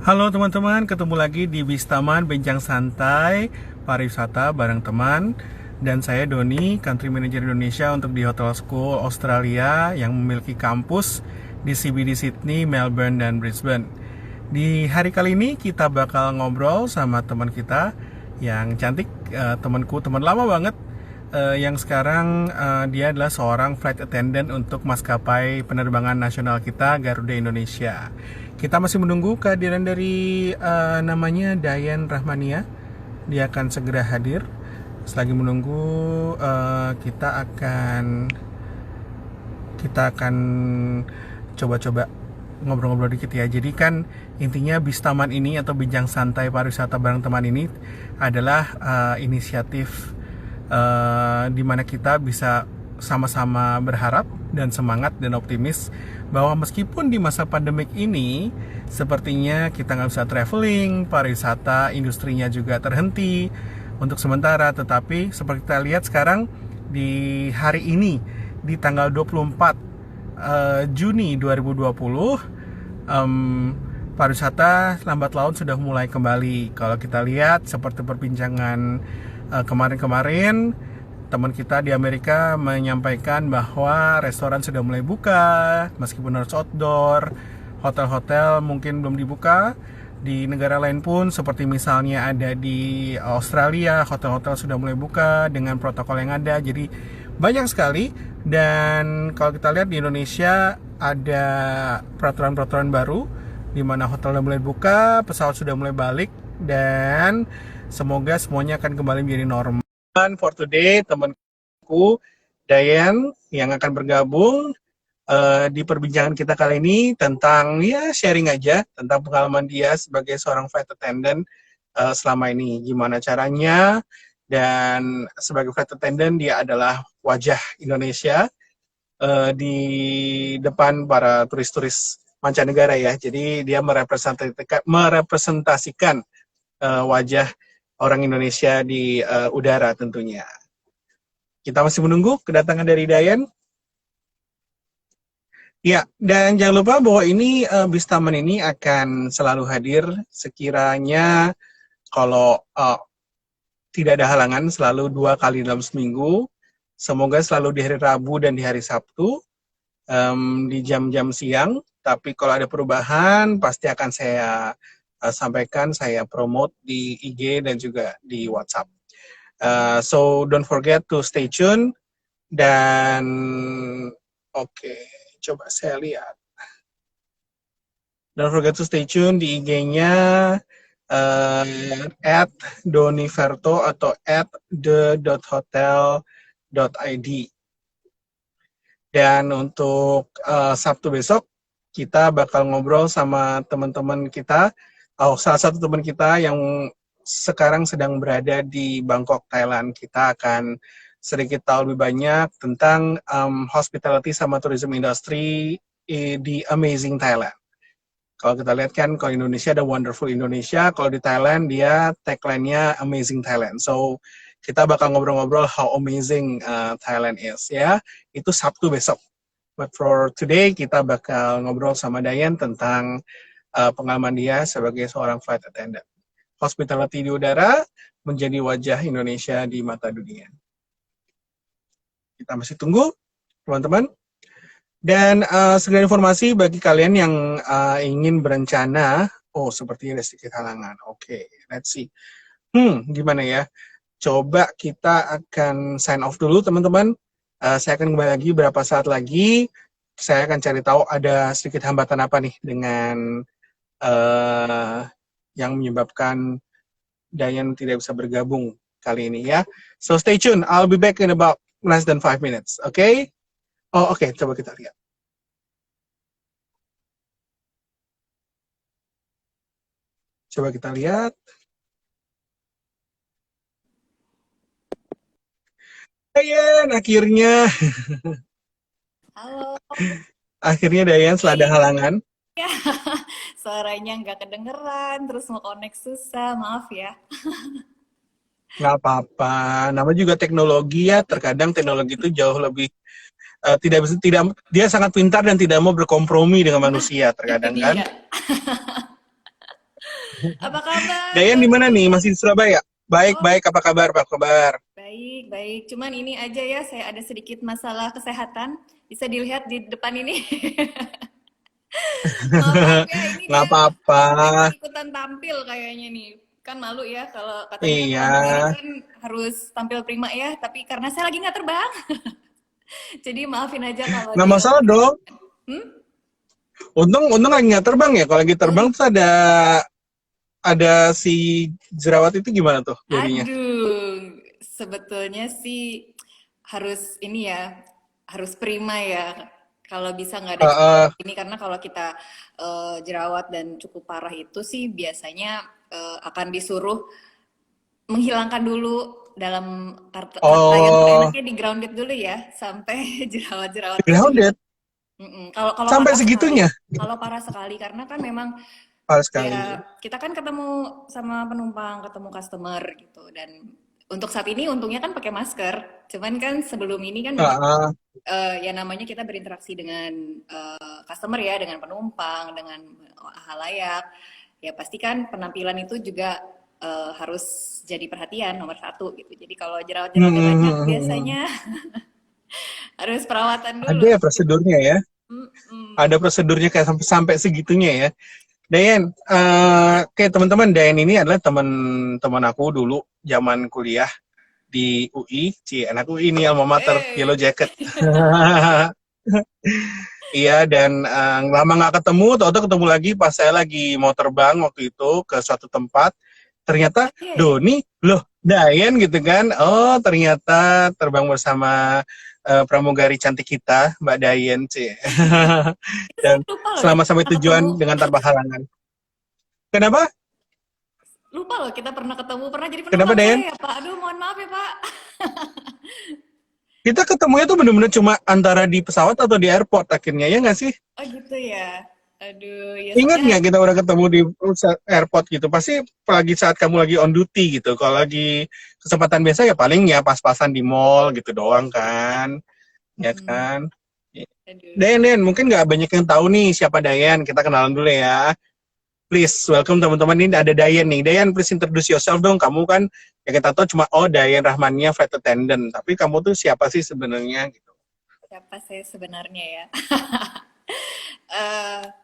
Halo teman-teman, ketemu lagi di Bistaman Bincang Santai Pariwisata bareng teman. Dan saya Doni, Country Manager Indonesia untuk di Hotel School Australia yang memiliki kampus di CBD Sydney, Melbourne, dan Brisbane. Di hari kali ini kita bakal ngobrol sama teman kita yang cantik, temanku, teman lama banget, yang sekarang dia adalah seorang flight attendant untuk maskapai penerbangan nasional kita, Garuda Indonesia. Kita masih menunggu kehadiran dari namanya Dayan Rahmania. Dia akan segera hadir. Selagi menunggu, kita akan coba-coba ngobrol-ngobrol dikit ya. Jadi kan intinya Bistaman ini atau Bincang Santai Pariwisata bareng teman ini adalah inisiatif di mana kita bisa sama-sama berharap dan semangat dan optimis bahwa meskipun di masa pandemik ini sepertinya kita nggak bisa traveling, pariwisata, industrinya juga terhenti untuk sementara, tetapi seperti kita lihat sekarang di hari ini di tanggal 24 Juni 2020, pariwisata lambat laun sudah mulai kembali. Kalau kita lihat seperti perbincangan kemarin-kemarin, teman kita di Amerika menyampaikan bahwa restoran sudah mulai buka meskipun harus outdoor, hotel-hotel mungkin belum dibuka. Di negara lain pun seperti misalnya ada di Australia, hotel-hotel sudah mulai buka dengan protokol yang ada. Jadi banyak sekali. Dan kalau kita lihat di Indonesia ada peraturan-peraturan baru di mana hotel sudah mulai buka, pesawat sudah mulai balik, dan semoga semuanya akan kembali menjadi normal. For today, temanku Dayan yang akan bergabung di perbincangan kita kali ini tentang ya sharing aja tentang pengalaman dia sebagai seorang flight attendant selama ini, gimana caranya. Dan sebagai flight attendant dia adalah wajah Indonesia di depan para turis-turis mancanegara ya. Jadi dia merepresentasikan wajah orang Indonesia di udara tentunya. Kita masih menunggu kedatangan dari Dayan. Ya, dan jangan lupa bahwa ini Bistaman ini akan selalu hadir sekiranya kalau tidak ada halangan, selalu 2 kali dalam seminggu. Semoga selalu di hari Rabu dan di hari Sabtu di jam-jam siang. Tapi kalau ada perubahan pasti akan saya sampaikan, saya promote di IG dan juga di WhatsApp. So don't forget to stay tune. Dan oke, coba saya lihat. Don't forget to stay tune di IG-nya @doniverto atau @the.hotel.id. Dan untuk Sabtu besok kita bakal ngobrol sama teman-teman kita, salah satu teman kita yang sekarang sedang berada di Bangkok, Thailand. Kita akan sedikit tahu lebih banyak tentang hospitality sama tourism industry di Amazing Thailand. Kalau kita lihat kan, kalau Indonesia ada Wonderful Indonesia, kalau di Thailand dia tagline-nya Amazing Thailand. So kita bakal ngobrol-ngobrol how amazing Thailand is ya. Itu Sabtu besok. But for today kita bakal ngobrol sama Dayan tentang pengalaman dia sebagai seorang flight attendant. Hospitality di udara menjadi wajah Indonesia di mata dunia. Kita masih tunggu, teman-teman. Dan segala informasi bagi kalian yang ingin berencana, sepertinya ada sedikit halangan. Oke, let's see. Gimana ya? Coba kita akan sign off dulu, teman-teman. Saya akan kembali lagi beberapa saat lagi. Saya akan cari tahu ada sedikit hambatan apa nih dengan yang menyebabkan Dayan tidak bisa bergabung kali ini ya. So stay tuned. I'll be back in about less than 5 minutes. Okay? Oke. Coba kita lihat. Coba kita lihat. Dayan, akhirnya. Halo, Akhirnya Dayan setelah ada halangan. ya suaranya nggak kedengeran, terus mau connect susah, maaf ya. Nggak apa-apa. Nama juga teknologi ya. Terkadang teknologi itu jauh lebih tidak dia sangat pintar dan tidak mau berkompromi dengan Nah, manusia itu terkadang kan. dia. Apa kabar, Dayan di mana nih? Doni? Masih di Surabaya? Baik, Oh, baik. Apa kabar? Apa kabar? baik, baik. Cuman ini aja ya, saya ada sedikit masalah kesehatan. Bisa dilihat di depan ini. Maaf, maaf ya, ini Nggak dia apa-apa. ikut-ikutan tampil kayaknya nih. Kan malu ya kalau katanya Iya, pramugari kan harus tampil prima ya, tapi karena saya lagi nggak terbang, jadi maafin aja kalau nggak dia masalah dong. Hmm? Untung, untung lagi nggak terbang ya. Kalau lagi terbang tuh ada si jerawat itu gimana tuh jadinya? Aduh, sebetulnya sih harus ini ya, harus prima ya. Kalau bisa nggak ada jerawat Uh, ini karena kalau kita jerawat dan cukup parah itu sih biasanya akan disuruh menghilangkan dulu dalam kata yang oh, enaknya di grounded dulu ya sampai jerawat-jerawatnya hilang. grounded Kalau kalau sampai parah sekali, segitunya. kalau parah sekali karena kan memang Pas sekali. ya, kita kan ketemu sama penumpang, ketemu customer gitu. Dan untuk saat ini untungnya kan pakai masker. Cuman kan sebelum ini kan memang Uh, ya namanya kita berinteraksi dengan customer ya, dengan penumpang, dengan halayak. Ya pasti kan penampilan itu juga harus jadi perhatian nomor satu gitu. Jadi kalau jerawat-jerawatnya banyak biasanya harus perawatan dulu. ada ya prosedurnya ya. Mm-mm. Ada prosedurnya kayak sampai sampai segitunya ya. Dayan, kayak teman-teman, Dayan ini adalah teman-teman aku dulu zaman kuliah di UI, anak UI ini alma mater, Yellow Eh, Jacket. Iya, dan lama nggak ketemu, tahu-tahu ketemu lagi pas saya lagi mau terbang waktu itu ke suatu tempat. Ternyata oke. Doni, loh Dayan gitu kan. Oh, ternyata terbang bersama pramugari cantik kita, Mbak Dayan, sih. Itu saya Dan lupa loh kita selamat sampai pernah ketemu. tujuan dengan tanpa halangan. Kenapa? Lupa loh kita pernah ketemu, pernah jadi Kenapa penumpang saya Dayan? ya Pak. Aduh mohon maaf ya Pak. Kita ketemunya tuh bener-bener cuma antara di pesawat atau di airport akhirnya, ya nggak sih? Oh gitu ya. Aduh ya Ingat soalnya nggak kita udah ketemu di airport gitu? Pasti lagi saat kamu lagi on duty gitu. Kalau lagi kesempatan biasa ya paling ya pas-pasan di mall gitu doang kan, ya hmm, kan? aduh. Dayan, Dayan, mungkin nggak banyak yang tahu nih siapa Dayan. Kita kenalan dulu ya. Please, welcome teman-teman, ini ada Dayan nih. Dayan, please introduce yourself dong. Kamu kan ya kita tahu cuma oh Dayan Rahmania flight attendant. Tapi kamu tuh siapa sih sebenarnya gitu? Siapa saya sebenarnya ya?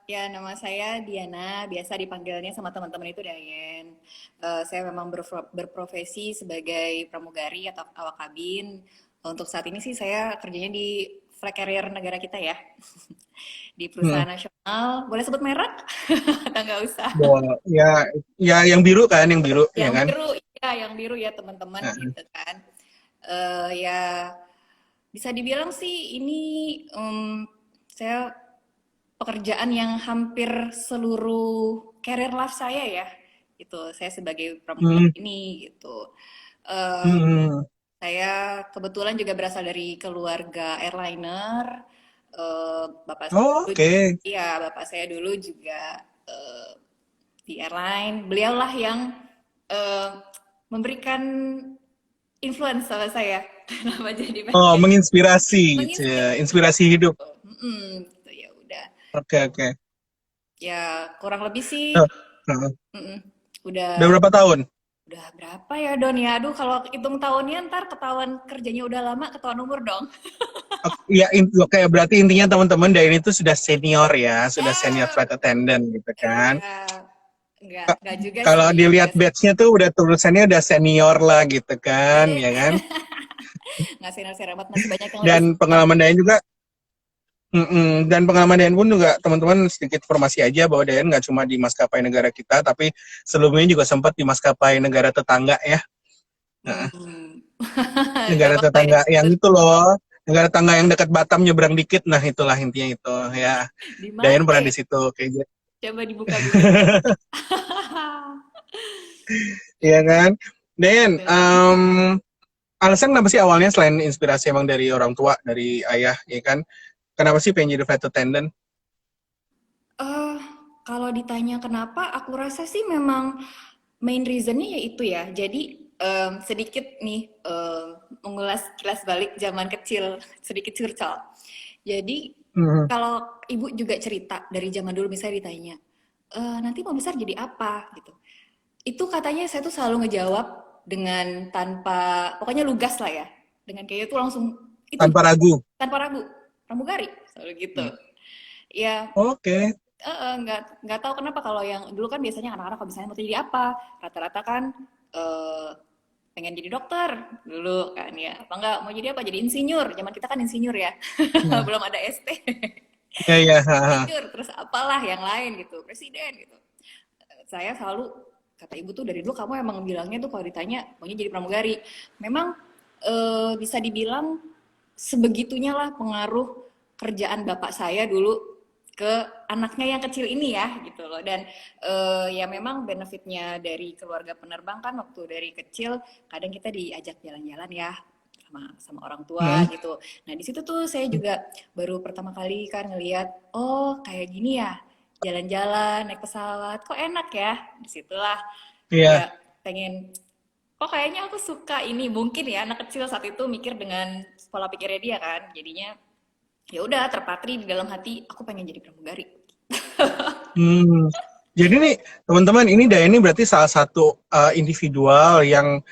Ya nama saya Diana, biasa dipanggilnya sama teman-teman itu Dayen. Saya memang berprofesi sebagai pramugari atau awak kabin. Untuk saat ini sih saya kerjanya di flag carrier negara kita ya. Di Hmm. perusahaan nasional. Boleh sebut merek? Atau nggak usah? Ya, ya yang biru kan, yang biru, ya Yang kan? biru, ya yang biru ya teman-teman Nah, gitu kan. Ya bisa dibilang sih ini saya pekerjaan yang hampir seluruh career life saya ya. Itu saya sebagai hmm, pramugari ini gitu. Eh, hmm. saya kebetulan juga berasal dari keluarga airliner. Bapak saya Oh, dulu, oke. iya bapak saya dulu juga di airline. Beliaulah yang eh, memberikan influence sama saya. Kenapa jadi Oh, pengen menginspirasi, menginspirasi ya inspirasi hidup. gitu. Gitu ya udah. Oke, oke. Ya kurang lebih sih Nah, nah. mm-mm, Udah udah berapa tahun? udah berapa ya Don ya? Aduh kalau hitung tahunnya ntar ketahuan kerjanya udah lama ketahuan umur dong. Ya, oke, berarti intinya teman-teman dari itu sudah senior ya, sudah senior Eh, flight attendant gitu kan. ya nggak juga Kalau sih dilihat biasa. badge-nya tuh udah tulisannya udah senior lah gitu kan, Eh ya kan. nggak sih amat masih banyak yang lebih Dan senior. pengalaman Dayan juga, dan pengalaman Dayan pun juga teman-teman sedikit informasi aja bahwa Dayan nggak cuma di maskapai negara kita, tapi sebelumnya juga sempat di maskapai negara tetangga ya. Nah, Hmm. Nggak negara apa-apa ya. tetangga yang itu loh, negara tetangga yang dekat Batam nyebrang dikit, nah itulah intinya itu ya. Di Dayan mana pernah ya? di situ kayak gitu. Coba dibuka Google. Iya kan? Dayan, Bener. alasan kenapa sih awalnya selain inspirasi emang dari orang tua, dari ayah, ya kan? Kenapa sih pengen jadi flight attendant? Eh, kalau ditanya kenapa, aku rasa sih memang main reasonnya yaitu ya. Jadi sedikit nih mengulas kilas balik zaman kecil, sedikit curcol. Jadi Hmm. kalau ibu juga cerita dari zaman dulu misalnya ditanya, nanti mau besar jadi apa gitu. Itu katanya saya tuh selalu ngejawab dengan tanpa, pokoknya lugas lah ya. Dengan kayak itu langsung, itu Tanpa ragu. tanpa ragu, pramugari, selalu gitu. Hmm. Ya, Oke. nggak tahu kenapa kalau yang dulu kan biasanya anak-anak kalau misalnya mau jadi apa, rata-rata kan eh, pengen jadi dokter dulu kan ya, apa enggak mau jadi apa, jadi insinyur, zaman kita kan insinyur ya, Nah, belum ada ST. iya, iya. Insinyur, terus apalah yang lain gitu, presiden gitu. Saya selalu, kata ibu tuh dari dulu kamu emang bilangnya tuh kalau ditanya maunya jadi pramugari. Memang bisa dibilang sebegitunya lah pengaruh kerjaan bapak saya dulu ke anaknya yang kecil ini ya gitu loh. Dan ya memang benefitnya dari keluarga penerbang kan waktu dari kecil kadang kita diajak jalan-jalan ya sama orang tua Hmm. gitu. Nah di situ tuh saya juga baru pertama kali kan ngelihat, oh kayak gini ya, jalan-jalan naik pesawat kok enak ya. Disitulah Iya. ya pengen, kok kayaknya aku suka ini, mungkin ya anak kecil saat itu mikir dengan pola pikirnya dia kan, jadinya ya udah terpatri di dalam hati aku pengen jadi pramugari. Hmm. Jadi nih teman-teman, ini Dayani berarti salah satu individual yang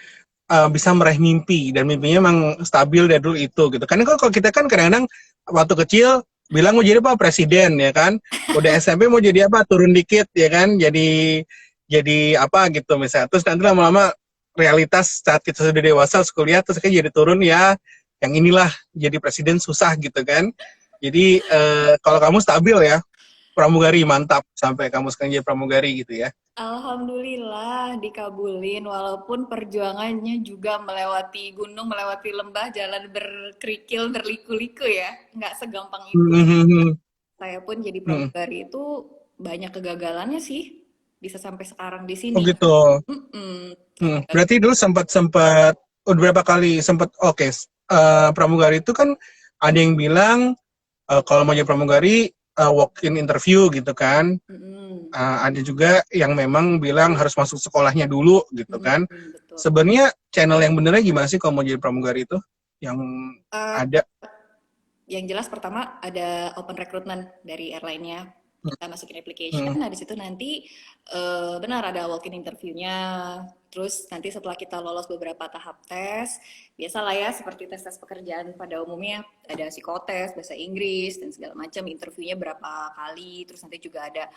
bisa meraih mimpi, dan mimpinya emang stabil dari dulu itu gitu. Karena kalau kita kan kadang-kadang waktu kecil bilang mau jadi apa, presiden ya kan. Udah SMP mau jadi apa, turun dikit ya kan, jadi apa gitu misalnya. Terus nanti lama-lama realitas saat kita sudah dewasa, kuliah, terus kan jadi turun ya, yang inilah jadi presiden susah gitu kan. Jadi kalau kamu stabil ya, pramugari mantap sampai kamu sekarang jadi pramugari gitu ya. Alhamdulillah dikabulin, walaupun perjuangannya juga melewati gunung, melewati lembah, jalan berkerikil, berliku-liku ya, nggak segampang itu. Hmm. Saya pun jadi Hmm. pramugari itu banyak kegagalannya sih, bisa sampai sekarang di Oh sini. gitu. Mm-mm. Berarti dulu sempat udah berapa kali sempat, oke, pramugari itu kan ada yang bilang kalau mau jadi pramugari walk-in interview gitu kan. Mm-mm. Ada juga yang memang bilang harus masuk sekolahnya dulu gitu kan. Mm-mm, betul. Sebenarnya channel yang benernya gimana sih kalau mau jadi pramugari itu? Yang Uh, ada. yang jelas pertama ada open recruitment dari airline-nya. Kita masukin application, Hmm. nah di situ nanti benar ada walk-in interview-nya. Terus nanti setelah kita lolos beberapa tahap tes, biasalah ya seperti tes-tes pekerjaan pada umumnya, ada psikotes, bahasa Inggris dan segala macam, interviewnya berapa kali, terus nanti juga ada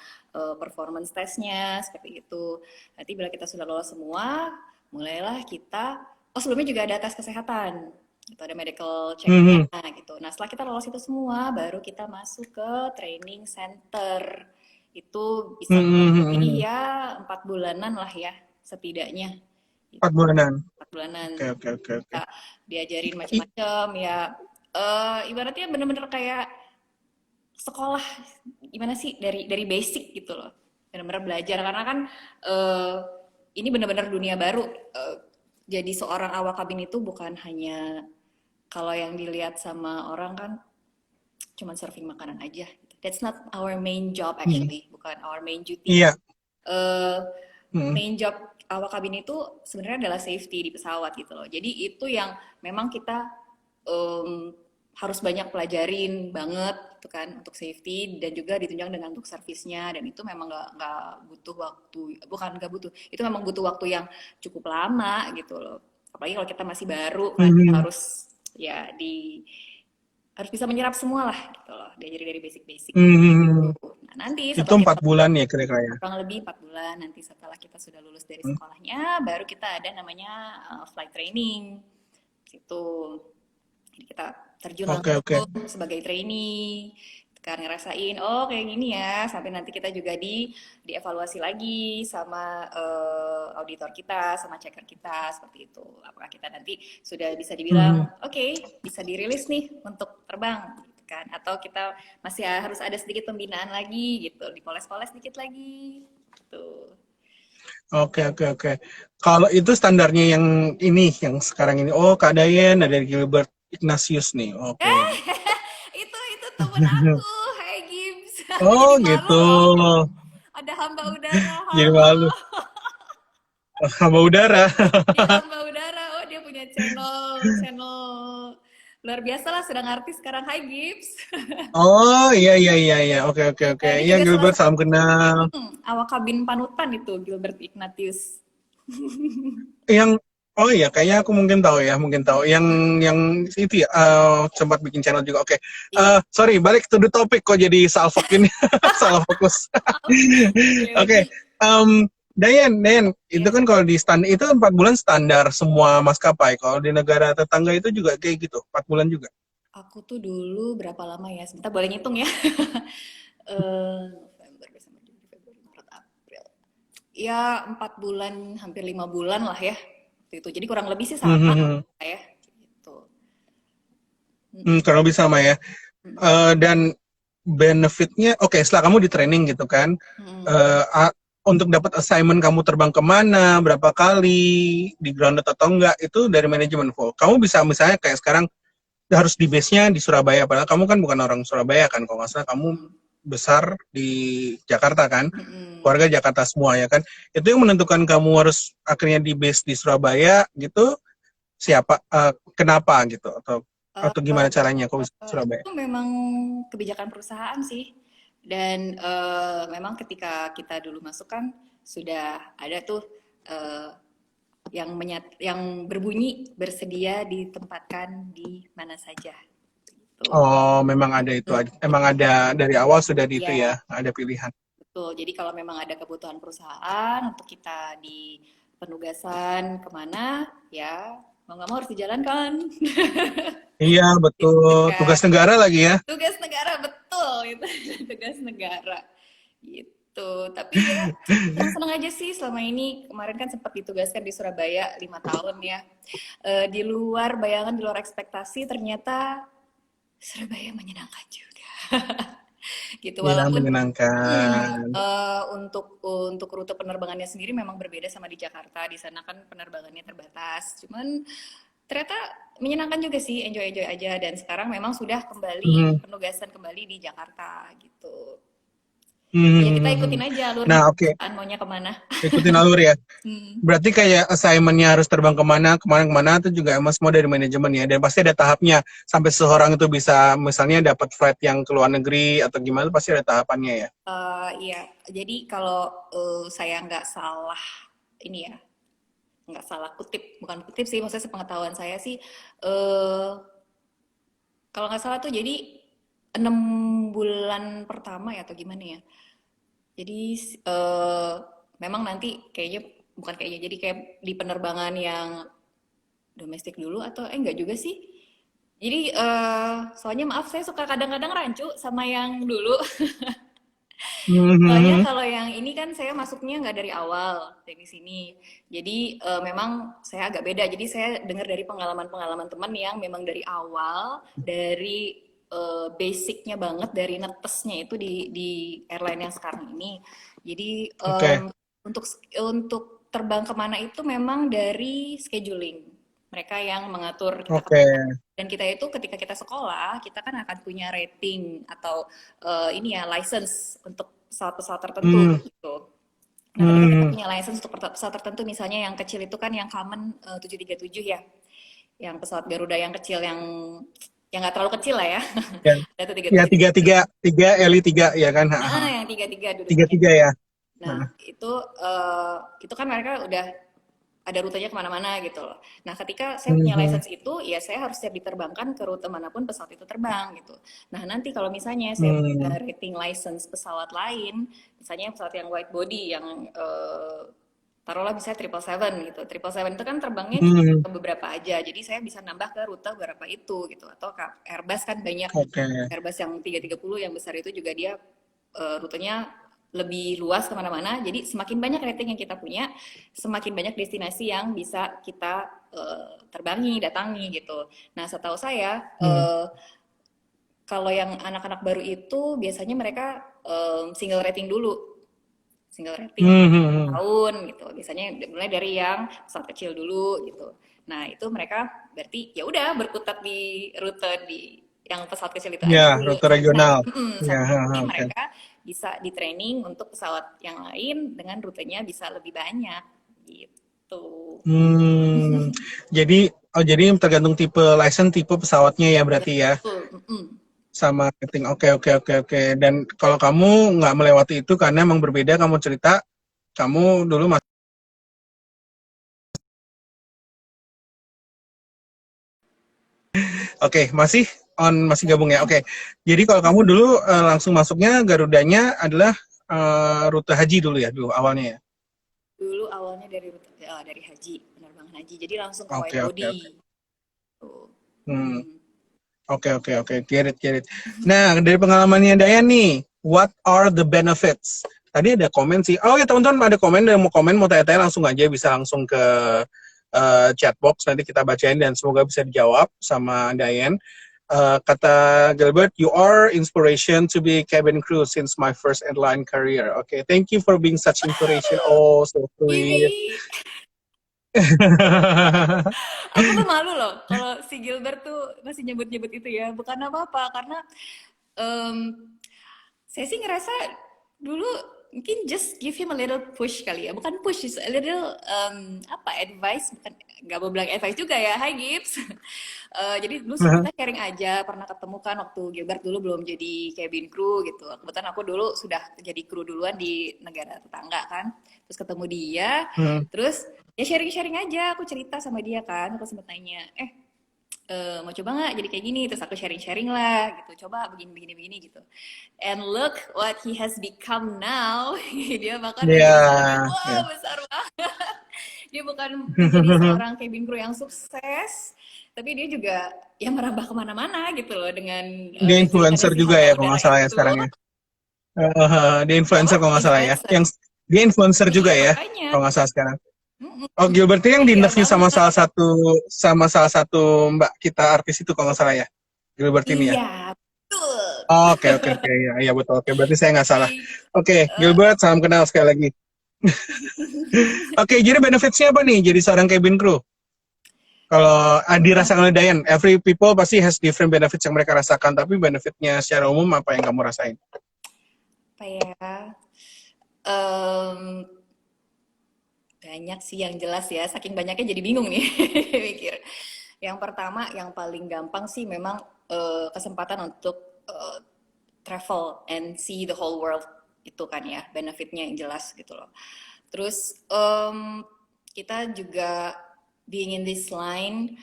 performance testnya seperti itu. Nanti bila kita sudah lolos semua, mulailah kita, oh sebelumnya juga ada tes kesehatan, itu ada medical check-nya Hmm. gitu. Nah setelah kita lolos itu semua, baru kita masuk ke training center. Itu bisa kurang lebih Hmm. ya 4 bulanan lah ya setidaknya. 4 bulanan. 4 bulanan Oke, oke, oke, oke. kita diajarin macam-macam ya. Ibaratnya bener-bener kayak sekolah, gimana sih, dari basic gitu loh. Bener-bener belajar karena kan ini bener-bener dunia baru. Jadi seorang awak kabin itu bukan hanya kalau yang dilihat sama orang kan cuma serving makanan aja. That's not our main job actually, bukan our main duty. Iya. Main job awak kabin itu sebenarnya adalah safety di pesawat gitu loh. Jadi itu yang memang kita harus banyak pelajarin banget gitu kan untuk safety, dan juga ditunjang dengan untuk servisnya, dan itu memang nggak butuh waktu, bukan nggak butuh, itu memang butuh waktu yang cukup lama gitu loh. Apalagi kalau kita masih baru kan harus ya harus bisa menyerap semua lah gitu loh, diajari dari basic-basic. Nah, nanti Itu setelah 4 bulan ya kira-kira ya? kurang lebih 4 bulan, nanti setelah kita sudah lulus dari sekolahnya, baru kita ada namanya flight training gitu. Jadi kita terjun langsung sebagai trainee, kan ngerasain oh kayak gini ya, sampai nanti kita juga dievaluasi lagi sama auditor kita, sama checker kita seperti itu. Apakah kita nanti sudah bisa dibilang oke, bisa dirilis nih untuk terbang gitu kan, atau kita masih harus ada sedikit pembinaan lagi gitu, dipoles-poles sedikit lagi gitu. Oke. Kalau itu standarnya yang ini, yang sekarang ini, Kak Dayen ada Gilbert Ignatius nih. Oke. Itu temen aku, hey Gibbs. Oh Jadi gitu. malu. Ada hamba udara. Jadi malu. Hamba udara. Dia hamba udara. Oh dia punya channel Luar biasa lah, sedang artis sekarang. Hai Gibbs. Oh iya iya iya iya, oke oke oke. Ya, ini Iya juga salah Gilbert, satu salam kenal. awak kabin panutan itu, Gilbert Ignatius. Yang oh iya, kayaknya aku mungkin tahu ya, mungkin tahu. Yang itu ya, sempat bikin channel juga. Oke. Iya, Sorry, balik to the topic kok jadi salah fokus salah fokus. oke Oke. oke. Dayan, itu Ya, kan kalau di stand itu 4 bulan standar semua maskapai. Kalau di negara tetangga itu juga kayak gitu, 4 bulan juga. aku tuh dulu berapa lama ya? Sebentar boleh ngitung ya. November, Desember, Januari, Februari, Maret, April. Ya 4 bulan, hampir 5 bulan lah ya. Waktu itu. Jadi kurang lebih sih sama Hmm, ya. Gitu. Mm-mm. Kurang lebih sama ya. Mm-mm. Dan benefitnya, oke, setelah kamu di training gitu kan, Mm-mm. eh, a- untuk dapat assignment kamu terbang kemana, berapa kali, di grounded atau enggak, itu dari manajemen full. Kamu bisa misalnya kayak sekarang harus di base-nya di Surabaya, padahal kamu kan bukan orang Surabaya kan, kalau nggak salah kamu besar di Jakarta kan, Mm-mm. keluarga Jakarta semua ya kan, itu yang menentukan kamu harus akhirnya di base di Surabaya gitu, siapa, kenapa gitu, atau gimana caranya kok bisa di Surabaya? Itu memang kebijakan perusahaan sih. Dan memang ketika kita dulu masuk kan sudah ada tuh eh, yang berbunyi bersedia ditempatkan di mana saja. Gitu. Oh, memang ada itu, emang ada dari awal sudah di itu Ya, ya, ada pilihan. betul. Jadi kalau memang ada kebutuhan perusahaan untuk kita di penugasan kemana, ya mau nggak mau harus dijalankan. Iya, betul. Gitu Tugas kan. negara lagi ya. Tugas negara, betul itu. Tugas negara. Gitu. Tapi ya senang-senang aja sih selama ini. Kemarin kan sempat ditugaskan di Surabaya 5 tahun ya. Di luar bayangan, di luar ekspektasi, ternyata Surabaya menyenangkan juga. Gitu Iya, walaupun menyenangkan. untuk rute penerbangannya sendiri memang berbeda sama di Jakarta. Di sana kan penerbangannya terbatas. Cuman ternyata menyenangkan juga sih, enjoy-enjoy aja. Dan sekarang memang sudah kembali Hmm, penugasan kembali di Jakarta gitu. Ya kita hmm. ikutin aja alurnya Nah, oke, perusahaan maunya kemana. ikutin alur ya. Hmm. Berarti kayak assignment-nya harus terbang kemana itu juga emang semua dari manajemen ya. Dan pasti ada tahapnya. Sampai seseorang itu bisa misalnya dapat flight yang ke luar negeri atau gimana, pasti ada tahapannya ya. Iya, jadi kalau saya nggak salah ini ya, nggak salah kutip, bukan kutip sih, maksudnya sepengetahuan saya sih, eh kalau nggak salah tuh jadi 6 bulan pertama ya atau gimana ya. Jadi memang nanti kayaknya bukan kayaknya, jadi kayak di penerbangan yang domestik dulu atau enggak juga sih. Jadi soalnya maaf saya suka kadang-kadang rancu sama yang dulu. Soalnya Hmm, kalau yang ini kan saya masuknya nggak dari awal dari sini. Jadi memang saya agak beda. Jadi saya dengar dari pengalaman-pengalaman teman yang memang dari awal, dari basicnya banget, dari netesnya itu di airline yang sekarang ini. Jadi oke, untuk terbang kemana itu memang dari scheduling. Mereka yang mengatur kita oke, kemana. Dan kita itu ketika kita sekolah, kita kan akan punya rating atau ini ya license untuk pesawat-pesawat tertentu hmm, gitu. Nah, ketika kita hmm, punya license untuk pesawat tertentu, misalnya yang kecil itu kan yang common 737 ya, yang pesawat Garuda yang kecil yang nggak terlalu kecil lah ya. ya, Ada tuh ya 737. tiga tiga tiga Eli tiga ya kan, Nah, yang 33 tiga duduknya. tiga ya. Nah, itu kan mereka udah ada rutenya kemana-mana gitu loh. Nah, ketika saya punya Hmm, license itu, ya saya harus siap diterbangkan ke rute manapun pesawat itu terbang gitu. Nah, nanti kalau misalnya saya hmm, punya rating license pesawat lain, misalnya pesawat yang wide body, yang taruhlah bisa 777 gitu. 777 itu kan terbangnya hmm, ke beberapa aja, jadi saya bisa nambah ke rute berapa itu gitu. Atau Airbus kan banyak, oke, Airbus yang 330 yang besar itu juga dia rutenya lebih luas kemana-mana. Jadi semakin banyak rating yang kita punya, semakin banyak destinasi yang bisa kita terbangi, datangi gitu. Nah, setahu saya hmm, kalau yang anak-anak baru itu biasanya mereka single rating dulu, single rating hmm, hmm, hmm. tahun gitu. Biasanya mulai dari yang pesawat kecil dulu gitu. Nah, itu mereka berarti ya udah berkutat di rute di yang pesawat kecil itu aja Ya, dulu. rute regional. Ya, Sampai nanti oke. mereka bisa di training untuk pesawat yang lain dengan rutenya bisa lebih banyak gitu. Hmm, jadi Oh, jadi tergantung tipe license, tipe pesawatnya ya berarti ya, Betul. sama rating. Oke, oke, oke, oke. Dan kalau kamu nggak melewati itu karena emang berbeda, kamu cerita, kamu dulu Oke, masih gabung ya. Oke. Jadi kalau kamu dulu langsung masuknya Garudanya adalah rute haji dulu ya, dulu awalnya ya. Dulu awalnya dari haji, penerbangan haji. Jadi langsung ke Oke, wide oke, body. oke. Tuh. Hmm, oke, oke, oke. Get it, get it. Nah, dari pengalamannya Dayan nih, what are the benefits? Tadi ada komen sih. Oh ya teman-teman, ada komen yang mau komen, mau tanya-tanya langsung aja, bisa langsung ke chat box, nanti kita bacain dan semoga bisa dijawab sama Dayan. Kata Gilbert, you are inspiration to be cabin crew since my first airline career. Okay, thank you for being such inspiration. Oh, so sweet. Ih, aku tuh malu loh kalau si Gilbert tuh masih nyebut-nyebut itu ya. Bukan apa-apa, karena em, saya sih ngerasa dulu mungkin just give him a little push kali ya. Bukan push, just a little advice. Bukan, nggak mau bilang advice juga ya. Hai Gibbs. Jadi dulu sih kita sharing aja. Pernah ketemu kan waktu Gilbert dulu belum jadi cabin crew gitu. Kebetulan aku dulu sudah jadi kru duluan di negara tetangga kan. Terus ketemu dia. Terus ya sharing-sharing aja. Aku cerita sama dia kan. Aku sempat nanya, mau coba nggak jadi kayak gini, terus aku sharing-sharing lah gitu, coba begini gitu, and look what he has become now. Dia bahkan Iya, menjadi seorang yang yeah. besar banget. Dia bukan menjadi seorang cabin crew yang sukses, tapi dia juga ya merambah kemana-mana gitu loh dengan Dia influencer destinasi juga hotel ya kalau udara nggak salah ya itu. sekarang ya. Dia influencer Kenapa? kalau nggak salah ya. Influencer. Dia influencer juga Iya ya makanya. kalau nggak salah sekarang. Mm-mm. Oh, Gilbert yang Iya diinterview banget. sama salah satu mbak kita artis itu kalau nggak salah ya. Gilbert ini ya. Iya betul. Oh, oke, oke, oke, iya, iya betul. Oke, berarti saya nggak salah. Ih, Oke, Gilbert, salam kenal sekali lagi. Oke, jadi benefitsnya apa nih jadi seorang cabin crew? Kalau dirasakan oleh Dayan, every people pasti has different benefits yang mereka rasakan, tapi benefitnya secara umum apa yang kamu rasain? apa ya? Em, banyak sih yang jelas ya, saking banyaknya jadi bingung nih mikir. Yang pertama, yang paling gampang sih memang kesempatan untuk travel and see the whole world itu kan ya, benefitnya yang jelas gitu loh. Terus kita juga being in this line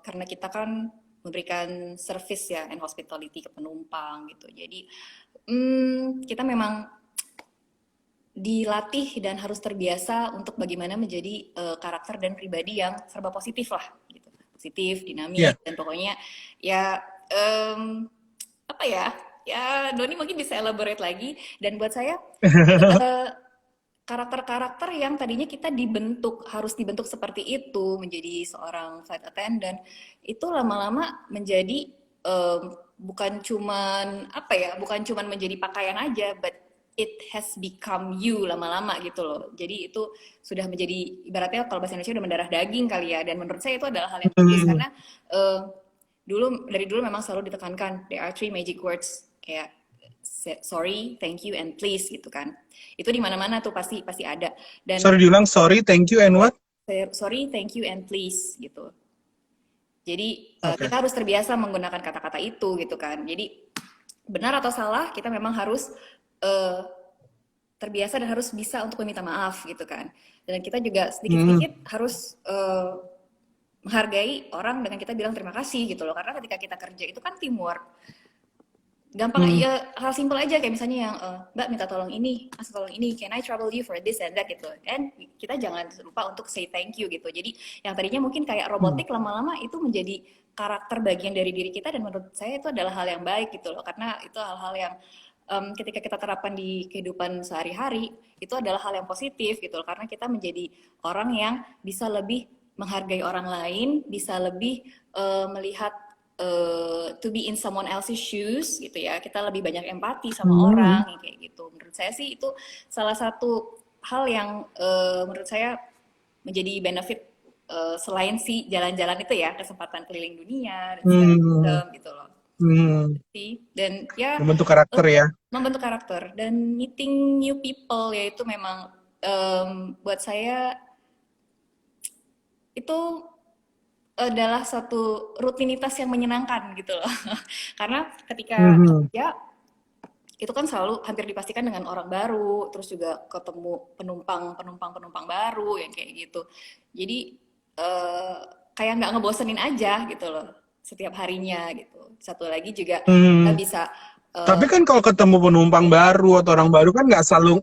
karena kita kan memberikan service ya and hospitality ke penumpang gitu. Jadi kita memang dilatih dan harus terbiasa untuk bagaimana menjadi karakter dan pribadi yang serba positif lah gitu, positif, dinamis, Iya. dan pokoknya ya apa ya, ya Doni mungkin bisa elaborate lagi. Dan buat saya karakter-karakter yang tadinya kita harus dibentuk seperti itu menjadi seorang flight attendant, itu lama-lama menjadi bukan cuman apa ya, bukan cuman menjadi pakaian aja, but it has become you lama-lama gitu loh. Jadi itu sudah menjadi, ibaratnya kalau bahasa Indonesia udah mendarah daging kali ya. Dan menurut saya itu adalah hal yang bagus karena dari dulu memang selalu ditekankan there are three magic words, kayak sorry, thank you, and please gitu kan. Itu di mana-mana tuh pasti ada. Dan Sorry diulang, sorry, thank you, and what? sorry, thank you, and please gitu. Jadi Oke. kita harus terbiasa menggunakan kata-kata itu gitu kan. Jadi benar atau salah kita memang harus terbiasa dan harus bisa untuk meminta maaf gitu kan. Dan kita juga sedikit-sedikit harus menghargai orang dengan kita bilang terima kasih gitu loh. Karena ketika kita kerja itu kan teamwork. Gampang ya, hal simpel aja kayak misalnya yang Mbak minta tolong ini, tolong ini, can I trouble you for this and that gitu. And kita jangan lupa untuk say thank you gitu. Jadi yang tadinya mungkin kayak robotik, lama-lama itu menjadi karakter bagian dari diri kita, dan menurut saya itu adalah hal yang baik gitu loh. Karena itu hal-hal yang ketika kita terapkan di kehidupan sehari-hari itu adalah hal yang positif gitu loh. Karena kita menjadi orang yang bisa lebih menghargai orang lain, bisa lebih melihat to be in someone else's shoes gitu ya. Kita lebih banyak empati sama orang kayak gitu. Menurut saya sih itu salah satu hal yang menurut saya menjadi benefit selain si jalan-jalan itu ya, kesempatan keliling dunia dan segala macam gitu loh. Dan ya Membentuk karakter ya. Membentuk karakter dan meeting new people, yaitu memang buat saya itu adalah satu rutinitas yang menyenangkan gitu loh. Karena ketika Mhm. kerja itu kan selalu hampir dipastikan dengan orang baru, terus juga ketemu penumpang baru yang kayak gitu. Jadi eh, kayak nggak ngebosenin aja gitu loh setiap harinya gitu. Satu lagi juga kita Hmm. bisa Tapi eh, kan kalau ketemu penumpang baru atau orang baru kan nggak selalu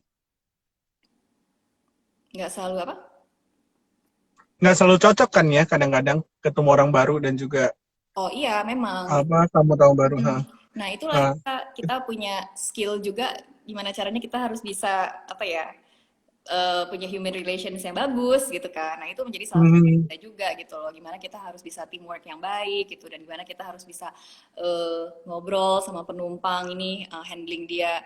apa? nggak selalu cocok kan ya, kadang-kadang ketemu orang baru dan juga Oh iya memang. apa tamu-tamu baru. Ha. Mm. Nah, itulah Ha. kita punya skill juga gimana caranya kita harus bisa apa ya punya human relations yang bagus gitu kan. Nah, itu menjadi salah satu Mhm. kita juga gitu loh. Gimana kita harus bisa teamwork yang baik gitu dan gimana kita harus bisa ngobrol sama penumpang ini handling dia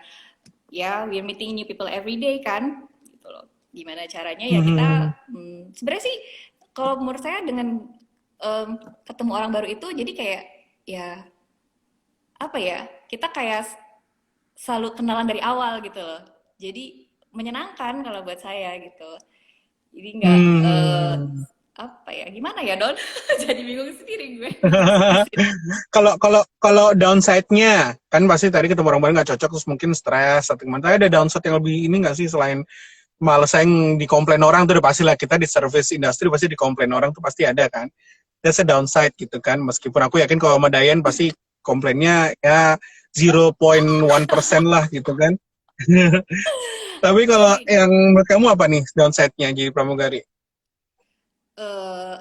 ya we're meeting new people every day kan gitu loh. Gimana caranya ya kita Mhm. sebenarnya sih kalau menurut saya dengan ketemu orang baru itu jadi kayak ya apa ya kita kayak selalu kenalan dari awal gitu loh jadi menyenangkan kalau buat saya gitu jadi nggak Hmm. apa ya gimana ya Don jadi bingung sendiri gue Kalau kalau kalau downside-nya kan pasti tadi ketemu orang baru nggak cocok terus mungkin stres atau gimana. Tapi ada downside yang lebih ini nggak sih selain males yang dikomplain orang tuh udah pasti lah kita di service industry pasti dikomplain orang tuh pasti ada kan. That's a downside gitu kan. Meskipun aku yakin kalau sama Dayan pasti komplainnya ya 0,1% lah gitu kan. Tapi kalau tapi yang menurut kamu apa nih downside-nya jadi pramugari?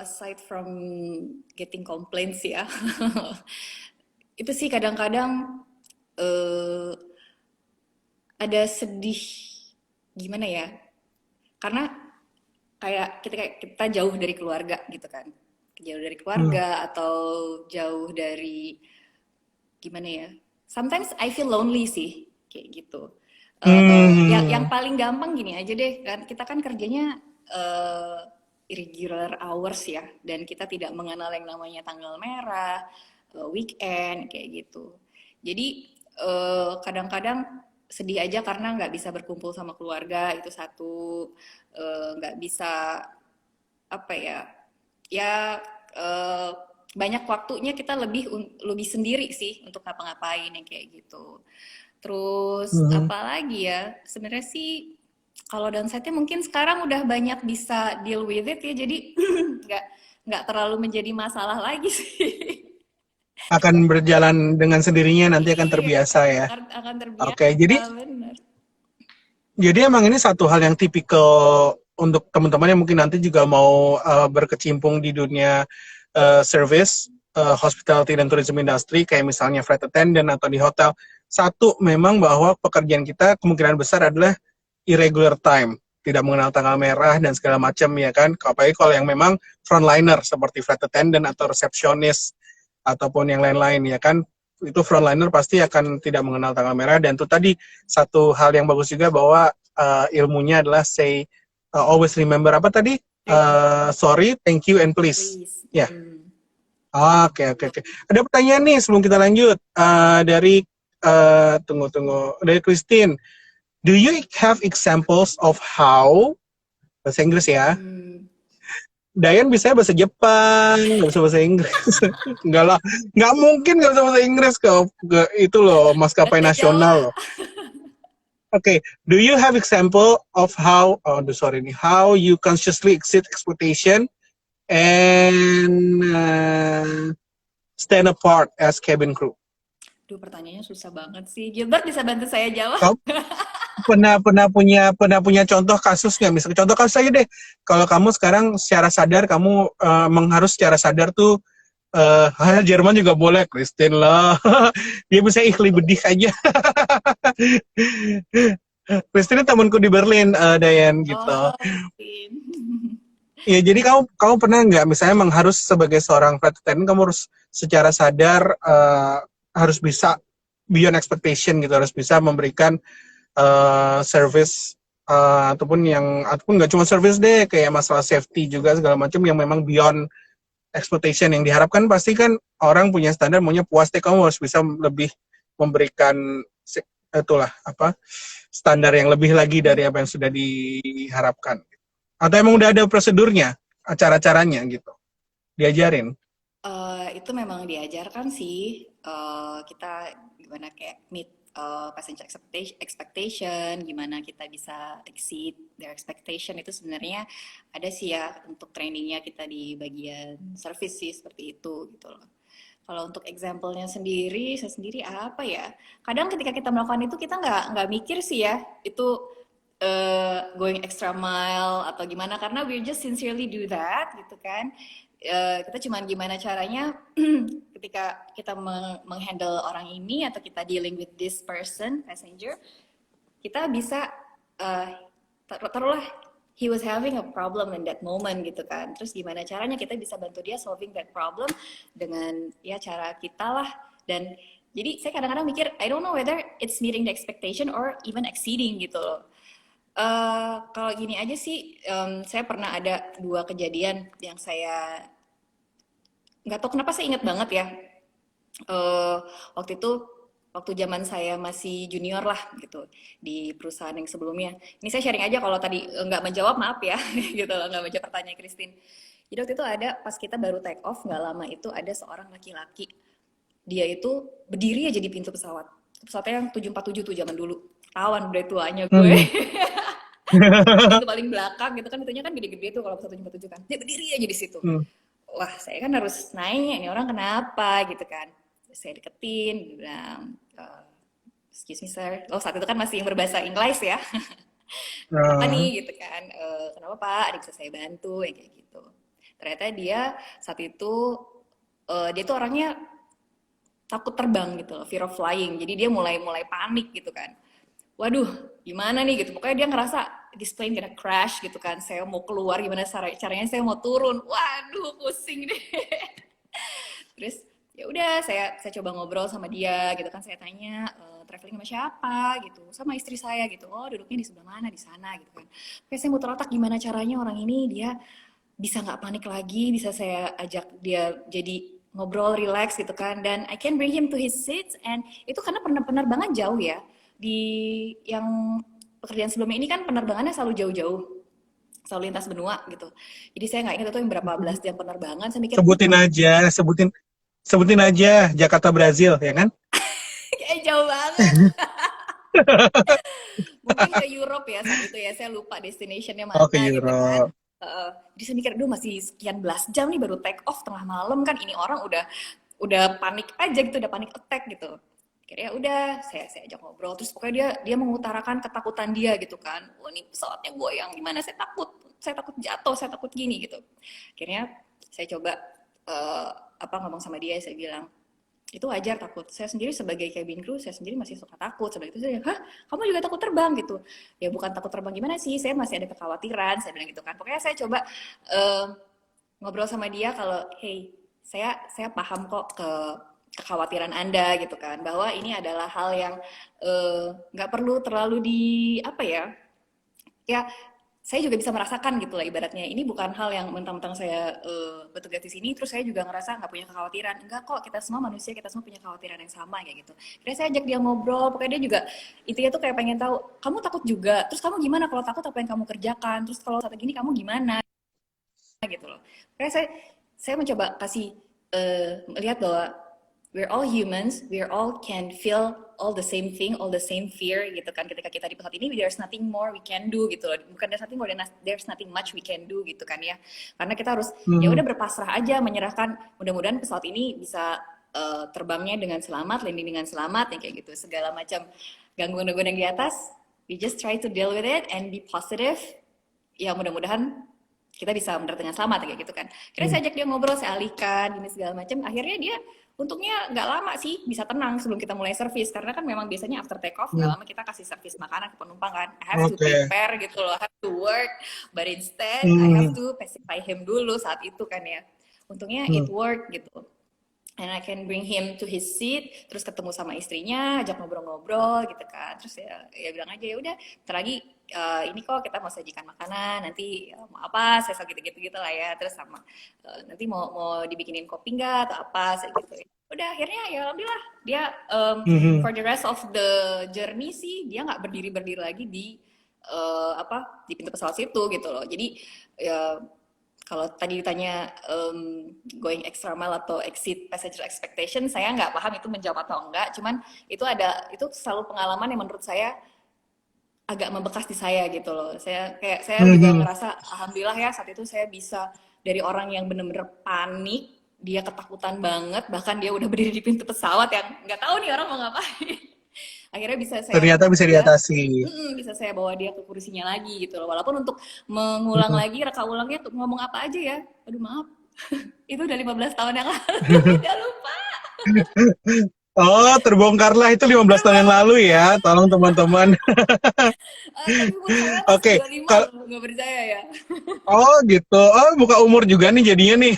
aside from getting complaints ya itu sih kadang-kadang eh, ada sedih gimana ya karena kayak kita jauh dari keluarga gitu kan jauh dari Hmm. keluarga atau jauh dari gimana ya sometimes I feel lonely sih kayak gitu yang Hmm. paling gampang gini aja deh kan kita kan kerjanya irregular hours ya dan kita tidak mengenal yang namanya tanggal merah weekend kayak gitu jadi kadang-kadang sedih aja karena nggak bisa berkumpul sama keluarga itu satu nggak bisa apa ya ya eh, banyak waktunya kita lebih sendiri sih untuk ngapa-ngapain yang kayak gitu. Terus Hmm. apalagi ya sebenarnya sih kalau downside-nya mungkin sekarang udah banyak bisa deal with it ya jadi nggak nggak terlalu menjadi masalah lagi sih. Akan berjalan dengan sendirinya nanti akan Iya, terbiasa ya. akan Oke, terbiasa jadi benar. emang ini satu hal yang tipikal untuk teman-teman yang mungkin nanti juga mau berkecimpung di dunia service, hospitality dan tourism industry kayak misalnya flight attendant atau di hotel. Satu, memang bahwa pekerjaan kita kemungkinan besar adalah irregular time, tidak mengenal tanggal merah dan segala macam ya kan. Apalagi kalau yang memang frontliner seperti flight attendant atau resepsionis ataupun yang lain-lain ya kan, itu frontliner pasti akan tidak mengenal tanggal merah. Dan itu tadi satu hal yang bagus juga bahwa ilmunya adalah say always remember apa tadi, Thank you, sorry, thank you, and please please. ya. Oke, oke, oke. Ada pertanyaan nih sebelum kita lanjut. Dari tunggu dari Christine. Do you have examples of how, bahasa Inggris ya, Hmm. Dayan bisa bahasa Jepang, nggak bisa bahasa Inggris. Enggak lah, nggak mungkin nggak bisa bahasa Inggris ke itu loh, maskapai Bahasa nasional Jawa. loh. Oke, do you have example of how, oh sorry nih, how you consciously exceed expectation and stand apart as cabin crew? Duh, pertanyaannya susah banget sih. Gilbert bisa bantu saya jawab? Kau pernah punya contoh kasus nggak? Misalnya contoh kasus aja deh. Kalau kamu sekarang secara sadar kamu mengharus secara sadar tuh Jerman juga boleh, Christine lah. Dia bisa ikhli bedih aja. Christine temanku di Berlin, Dayan gitu. Oh, Christine. Ya, jadi kamu pernah nggak misalnya harus sebagai seorang flight attendant kamu harus secara sadar harus bisa beyond expectation gitu, harus bisa memberikan service ataupun nggak cuma service deh kayak masalah safety juga segala macam yang memang beyond expectation yang diharapkan pasti kan orang punya standar maunya puas deh kamu harus bisa lebih memberikan itulah apa standar yang lebih lagi dari apa yang sudah diharapkan atau emang udah ada prosedurnya cara-caranya gitu diajarin. Itu memang diajarkan sih, kita gimana kayak meet passenger expectation, gimana kita bisa exceed their expectation, itu sebenarnya ada sih ya untuk trainingnya kita di bagian service sih seperti itu gitu loh. Kalau untuk example-nya sendiri, saya sendiri apa ya? Kadang ketika kita melakukan itu kita nggak mikir sih ya itu going extra mile atau gimana, karena we just sincerely do that gitu kan. Kita cuman gimana caranya ketika kita menghandle orang ini atau kita dealing with this person passenger, kita bisa taruhlah he was having a problem in that moment gitu kan, terus gimana caranya kita bisa bantu dia solving that problem dengan ya cara kita lah. Dan jadi saya kadang-kadang mikir I don't know whether it's meeting the expectation or even exceeding gitu loh. Kalau gini aja sih, saya pernah ada 2 kejadian yang saya nggak tahu kenapa saya ingat banget ya. Waktu itu, waktu zaman saya masih junior lah gitu di perusahaan yang sebelumnya. Ini saya sharing aja, kalau tadi nggak menjawab maaf ya, gitu loh, nggak menjawab pertanyaan Christine. Jadi waktu itu ada, pas kita baru take off nggak lama itu ada seorang laki-laki. Dia itu berdiri aja di pintu pesawat. Pesawatnya yang 747 tuh zaman dulu. Tawan udah tuanya gue. Pintu paling belakang gitu kan, pintunya kan gede-gede tuh kalau pesawat 747 kan. Dia berdiri aja di situ. Wah, saya kan harus nanya, ini orang kenapa gitu kan. Terus saya deketin, bilang, excuse me sir. Oh, saat itu kan masih yang berbahasa Inggris ya. Apa nih gitu kan, kenapa Pak, ada bisa saya bantu, ya kayak gitu. Ternyata dia saat itu, dia tuh orangnya takut terbang gitu loh, fear of flying. Jadi dia mulai panik gitu kan. Waduh, gimana nih gitu. Pokoknya dia ngerasa this plane gonna crash gitu kan. Saya mau keluar, gimana caranya saya mau turun. Waduh, pusing deh. Terus ya udah saya coba ngobrol sama dia gitu kan. Saya tanya, traveling sama siapa gitu. Sama istri saya gitu. Oh, duduknya di sebelah mana, di sana gitu kan. Oke, saya muter otak gimana caranya orang ini dia bisa nggak panik lagi, bisa saya ajak dia jadi ngobrol, relax gitu kan. Dan I can bring him to his seats, and itu karena penerbangan jauh ya. Di yang pekerjaan sebelumnya ini kan penerbangannya selalu jauh-jauh, selalu lintas benua gitu. Jadi saya nggak ingat itu yang berapa belas jam penerbangan. Saya mikir sebutin aja Jakarta Brazil ya kan. kayak jauh banget. Mungkin ke Europe ya saat itu ya, saya lupa destinationnya mana Ke gitu kan. Europe. Jadi saya mikir, aduh masih sekian belas jam nih baru take off tengah malam kan, ini orang udah panik aja gitu, udah panik attack gitu. Akhirnya udah saya ajak ngobrol, terus pokoknya dia mengutarakan ketakutan dia gitu kan. Wah, ini pesawatnya goyang, gimana, saya takut jatuh, saya takut gini gitu. Akhirnya saya coba ngomong sama dia, saya bilang itu wajar takut. Saya sendiri sebagai cabin crew, saya sendiri masih suka takut. Sebagai itu saya, hah, kamu juga takut terbang gitu? Ya bukan takut terbang gimana sih, saya masih ada kekhawatiran, saya bilang gitu kan. Pokoknya saya coba ngobrol sama dia kalau, hey, saya paham kok kekhawatiran Anda gitu kan, bahwa ini adalah hal yang nggak perlu terlalu ya saya juga bisa merasakan gitu lah ibaratnya. Ini bukan hal yang mentang-mentang saya bertugas di sini terus saya juga ngerasa nggak punya kekhawatiran. Enggak kok, kita semua manusia, kita semua punya kekhawatiran yang sama kayak gitu. Akhirnya saya ajak dia ngobrol, pokoknya dia juga intinya tuh kayak pengen tahu, kamu takut juga, terus kamu gimana kalau takut, apa yang kamu kerjakan, terus kalau saat gini kamu gimana gitu loh. Kayak saya mencoba kasih melihat bahwa we're all humans, we're all can feel all the same thing, all the same fear gitu kan. Ketika kita di pesawat ini, there's nothing more we can do gitu loh. Bukan there's nothing more, there's nothing much we can do gitu kan ya. Karena kita harus ya udah berpasrah aja, menyerahkan. Mudah-mudahan pesawat ini bisa terbangnya dengan selamat, landing dengan selamat, yang kayak gitu. Segala macam gangguan-gangguan yang di atas, we just try to deal with it and be positive. Ya mudah-mudahan kita bisa mendarat dengan selamat kayak gitu kan. Kira saya ajak dia ngobrol, saya alihkan ini segala macam. Akhirnya dia untungnya nggak lama sih bisa tenang sebelum kita mulai servis, karena kan memang biasanya after take off nggak lama kita kasih servis makanan ke penumpang kan. I have to prepare gitu loh, I have to work, but instead I have to pacify him dulu saat itu kan ya. Untungnya it worked gitu. And I can bring him to his seat, terus ketemu sama istrinya, ajak ngobrol-ngobrol gitu kan. Terus ya bilang aja, ya udah, ntar lagi ini kok kita mau sajikan makanan, nanti mau apa, saya gitu-gitu lah ya. Terus sama nanti mau dibikinin kopi nggak atau apa, saya gitu. Udah akhirnya ya alhamdulillah dia for the rest of the journey sih dia nggak berdiri lagi di pintu pesawat situ gitu loh. Jadi ya kalau tadi ditanya going extra mile atau exceed passenger expectation, saya nggak paham itu menjawab atau enggak. Cuman itu selalu pengalaman yang menurut saya agak membekas di saya gitu loh. Saya juga Mhm. ngerasa alhamdulillah ya saat itu saya bisa dari orang yang bener-bener panik, dia ketakutan banget, bahkan dia udah berdiri di pintu pesawat yang nggak tahu nih orang mau ngapain. Akhirnya bisa saya Ternyata bawa bisa dia, diatasi. bisa saya bawa dia ke kursinya lagi gitu loh. Walaupun untuk mengulang Mhm. lagi reka ulangnya untuk ngomong apa aja ya. Aduh maaf, itu udah 15 tahun yang lalu, udah lupa. Oh, terbongkarlah itu 15 tahun yang lalu ya. Tolong teman-teman. Tapi umur saya masih Oke, 25 kalau loh, nggak percaya ya. oh gitu. Oh, buka umur juga nih jadinya nih.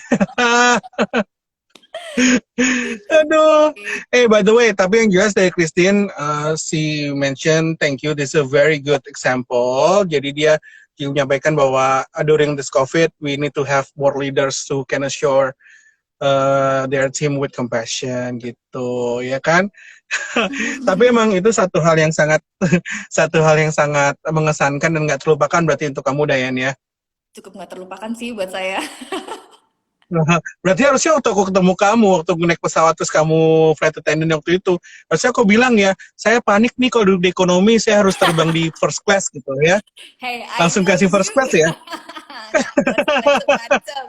Gitu Aduh. sih. By the way, tapi yang jelas dari Christine, she mention thank you. This is a very good example. Jadi dia menyampaikan bahwa during this COVID, we need to have more leaders who can assure their team with compassion gitu, ya kan? Tapi emang itu satu hal yang sangat satu hal yang sangat mengesankan dan nggak terlupakan berarti untuk kamu Dayan ya. Cukup nggak terlupakan sih buat saya. Berarti harusnya waktu aku ketemu kamu, waktu naik pesawat terus kamu flight attendant waktu itu, harusnya aku bilang ya, saya panik nih kalau duduk di ekonomi, saya harus terbang di first class gitu ya. Hey, I Langsung know kasih first you. class ya. Nggak usah ngancem-ngancem.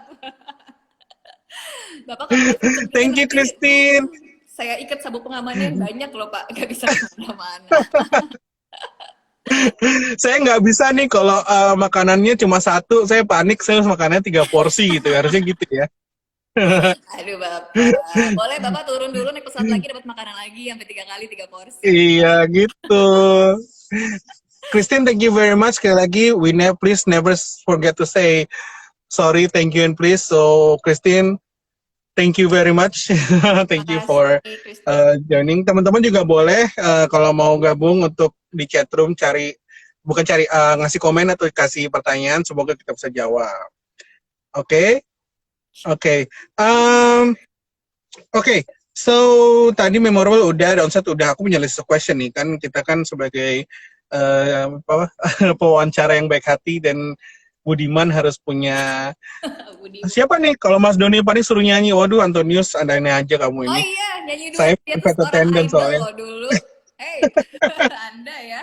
Bapak kalau ngasih cerita Thank you nanti, Christine. saya ikat sabuk pengamannya yang banyak loh Pak, nggak bisa kemana-mana. Saya nggak bisa nih kalau makanannya cuma satu, saya panik, saya harus makannya 3 porsi gitu, harusnya gitu ya. Aduh Bapak, boleh Bapak turun dulu naik pesawat lagi dapat makanan lagi sampai 3 kali 3 porsi. Iya gitu. Christine, thank you very much. Sekali lagi, please never forget to say sorry, thank you, and please. So, Christine, thank you very much. Thank you for Makasih Christine. joining. Teman-teman juga boleh kalau mau gabung untuk di chat room bukan cari ngasih komen atau kasih pertanyaan. Semoga kita bisa jawab. Oke, oke, oke. So tadi memorable udah, downset udah. Aku punya list of question nih kan. Kita kan sebagai apa, pewawancara yang baik hati dan Budiman harus punya. Budi. Siapa nih? Kalau Mas Doni paling suruh nyanyi, waduh Antonius, andain aja kamu Oh ini. iya, nyanyi dulu. Saya Dia tuh flight seorang attendant idol soalnya. loh dulu. Hey, Anda ya.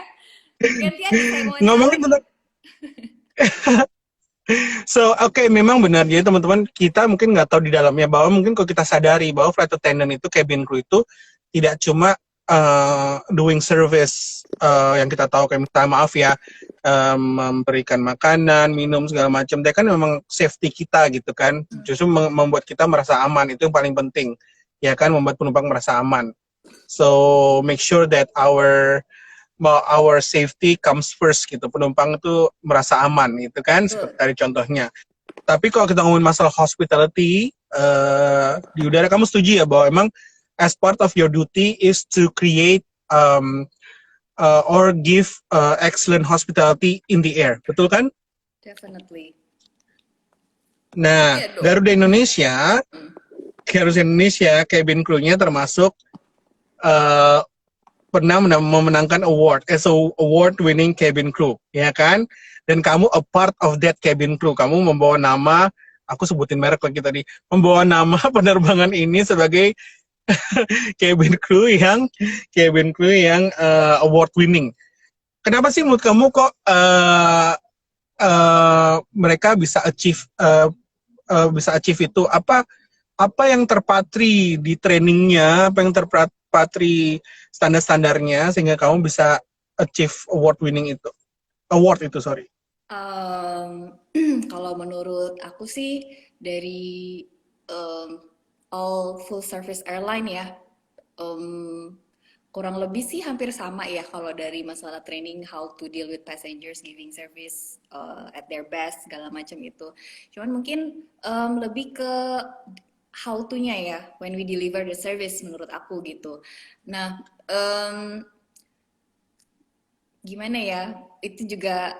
Gantian nih saya mau wawancara Ngomongin nih. tentang so oke, memang benar. Jadi teman-teman kita mungkin nggak tahu di dalamnya bahwa mungkin kalau kita sadari bahwa flight attendant itu cabin crew itu tidak cuma doing service yang kita tahu kayak misalnya maaf ya memberikan makanan, minum segala macam. Dia kan memang safety kita gitu kan. Justru membuat kita merasa aman itu yang paling penting. Ya kan membuat penumpang merasa aman. So make sure that our safety comes first gitu. Penumpang itu merasa aman gitu kan, seperti Betul. tadi contohnya. Tapi kalau kita ngomongin masalah hospitality di udara, kamu setuju ya bahwa emang as part of your duty is to create or give excellent hospitality in the air, betul kan? Definitely. Nah, Iya dong. Garuda Indonesia, cabin crew-nya termasuk pernah memenangkan award as a award-winning cabin crew, ya kan? Dan kamu a part of that cabin crew. Kamu membawa nama, aku sebutin merek lagi tadi, membawa nama penerbangan ini sebagai cabin crew yang award-winning. Kenapa sih menurut kamu kok mereka bisa achieve itu? Apa yang terpatri di trainingnya, apa yang terpatri standar-standarnya sehingga kamu bisa achieve award itu sorry. Kalau menurut aku sih dari all full service airline ya, kurang lebih sih hampir sama ya kalau dari masalah training how to deal with passengers, giving service at their best segala macam itu. Cuman mungkin lebih ke how to-nya ya when we deliver the service menurut aku gitu. Nah, gimana ya? Itu juga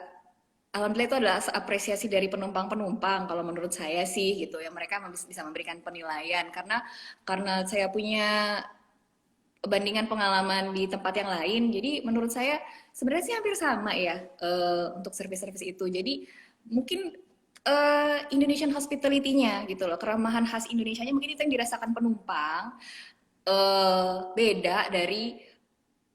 alhamdulillah itu adalah apresiasi dari penumpang-penumpang kalau menurut saya sih gitu ya, mereka bisa memberikan penilaian karena saya punya bandingan pengalaman di tempat yang lain, jadi menurut saya sebenarnya sih hampir sama ya untuk service-service itu. Jadi mungkin Indonesian hospitality-nya gitu loh, keramahan khas Indonesianya mungkin itu yang dirasakan penumpang, beda dari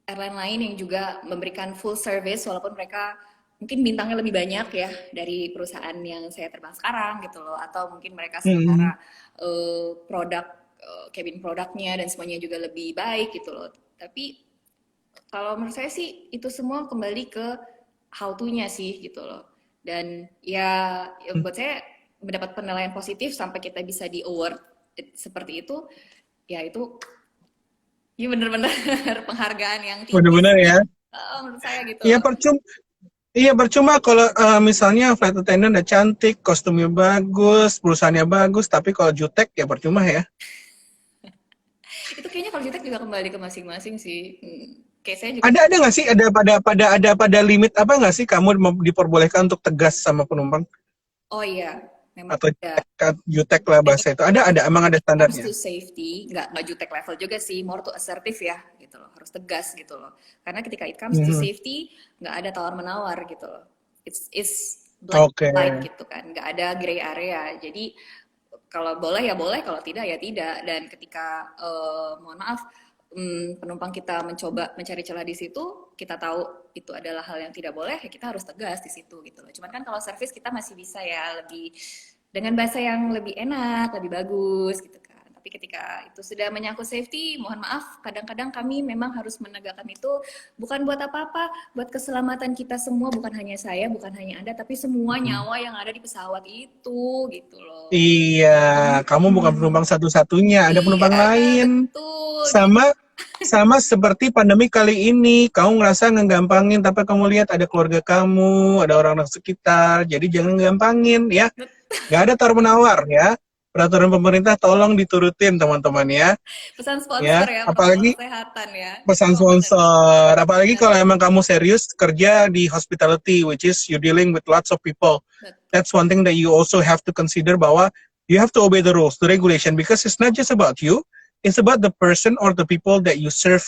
airline lain yang juga memberikan full service walaupun mereka mungkin bintangnya lebih banyak ya dari perusahaan yang saya terbang sekarang gitu loh, atau mungkin mereka Hmm. secara produk, cabin produknya dan semuanya juga lebih baik gitu loh. Tapi kalau menurut saya sih itu semua kembali ke how to-nya sih gitu loh. Dan ya buat saya mendapat penilaian positif sampai kita bisa di award seperti itu, ya itu ya bener-bener penghargaan yang tinggi Benar-benar sih ya. menurut saya gitu Iya loh. percuma. Iya percuma kalau misalnya flight attendant udah cantik, kostumnya bagus, perusahaannya bagus, tapi kalau jutek ya percuma ya. Itu kayaknya kalau jutek juga kembali ke masing-masing sih. Kayak saya juga. Ada nggak sih ada limit apa nggak sih kamu diperbolehkan untuk tegas sama penumpang Oh iya, memang atau ada. jutek lah Dan bahasa itu ada emang ada comes standarnya. to safety, nggak jutek level juga sih, more to assertive ya, gitu loh, harus tegas gitu loh. Karena ketika it comes to Mhm. safety, nggak ada tawar menawar gitu loh. It's black Oke. and white gitu kan, nggak ada gray area. Jadi kalau boleh ya boleh, kalau tidak ya tidak. Dan ketika mohon maaf penumpang kita mencoba mencari celah di situ, kita tahu itu adalah hal yang tidak boleh, ya kita harus tegas di situ gitu loh. Cuman kan kalau service kita masih bisa ya lebih dengan bahasa yang lebih enak, lebih bagus gitu kan. Tapi ketika itu sudah menyangkut safety, mohon maaf, kadang-kadang kami memang harus menegakkan itu bukan buat apa-apa, buat keselamatan kita semua, bukan hanya saya, bukan hanya Anda, tapi semua Mhm. nyawa yang ada di pesawat itu gitu loh. Iya, kamu bukan Hmm, penumpang satu-satunya, ada iya, penumpang lain. betul gitu. Sama sama seperti pandemi kali ini, kamu ngerasa ngegampangin, tapi kamu lihat ada keluarga kamu, ada orang-orang sekitar, jadi jangan gampangin ya. Nggak ada tawar menawar ya. Peraturan pemerintah tolong diturutin teman-teman ya. Pesan Ya, sponsor ya, protokol apalagi kesehatan ya. pesan Oh, benar. sponsor. Apalagi Benar, kalau emang kamu serius kerja di hospitality, which is you dealing with lots of people. betul. That's one thing that you also have to consider bahwa you have to obey the rules, the regulation, because it's not just about you, it's about the person or the people that you serve.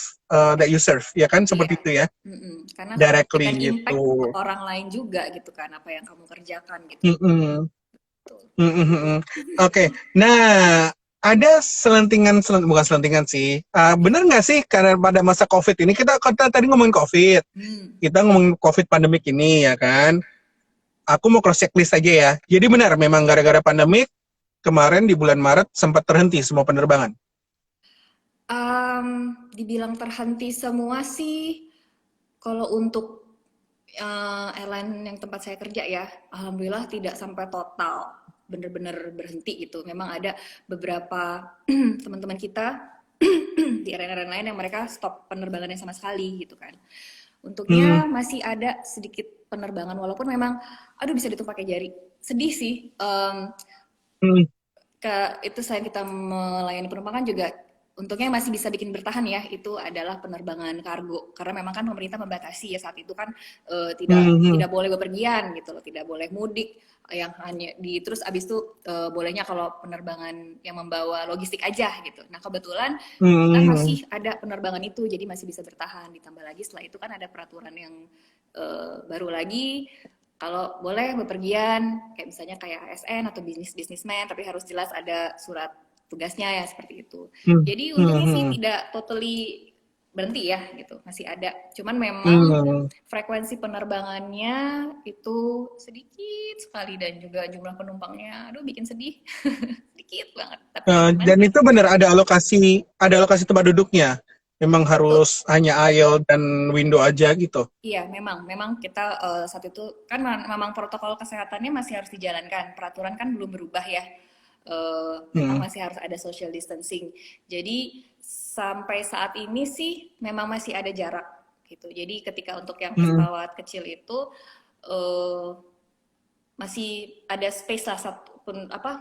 Ya kan Iya. seperti itu ya, Karena memberikan directly impact ke gitu. orang lain juga gitu kan, apa yang kamu kerjakan gitu. Mm-mm. Betul. Mm-mm. Oke, nah ada bukan selentingan sih. Bener nggak sih karena pada masa COVID ini kita tadi ngomongin COVID, Hmm. kita ngomongin COVID pandemik ini ya kan. Aku mau cross checklist aja ya. Jadi benar, memang gara-gara pandemik kemarin di bulan Maret sempat terhenti semua penerbangan. Dibilang terhenti semua sih, kalau untuk airline yang tempat saya kerja ya, alhamdulillah tidak sampai total benar-benar berhenti gitu. Memang ada beberapa teman-teman kita di airline-airline lain yang mereka stop penerbangannya sama sekali gitu kan. Hmm. Untuknya masih ada sedikit penerbangan walaupun memang aduh bisa dihitung pakai jari. Sedih sih. Hmm. Itu selain kita melayani penumpang kan juga untungnya masih bisa bikin bertahan ya, itu adalah penerbangan kargo karena memang kan pemerintah membatasi ya saat itu kan, tidak Hmm. tidak boleh bepergian gitu loh, tidak boleh mudik, yang hanya terus abis itu bolehnya kalau penerbangan yang membawa logistik aja gitu. Nah kebetulan kita Hmm. masih ada penerbangan itu jadi masih bisa bertahan, ditambah lagi setelah itu kan ada peraturan yang baru lagi kalau boleh bepergian kayak misalnya kayak ASN atau bisnismen tapi harus jelas ada surat tugasnya ya seperti itu. Hmm. Jadi untungnya sih Hmm. tidak totally berhenti ya gitu, masih ada. Cuman memang Hmm. frekuensi penerbangannya itu sedikit sekali dan juga jumlah penumpangnya aduh bikin sedih. Sedikit banget. Tapi ya gimana Dan ya? itu benar ada alokasi tempat duduknya. Memang Betul. harus hanya aisle dan window aja gitu. Iya, memang kita saat itu kan memang protokol kesehatannya masih harus dijalankan. Peraturan kan belum berubah ya. Memang Hmm. masih harus ada social distancing. Jadi sampai saat ini sih memang masih ada jarak gitu. Jadi ketika untuk yang Hmm. pesawat kecil itu eh, masih ada space lah satu pun apa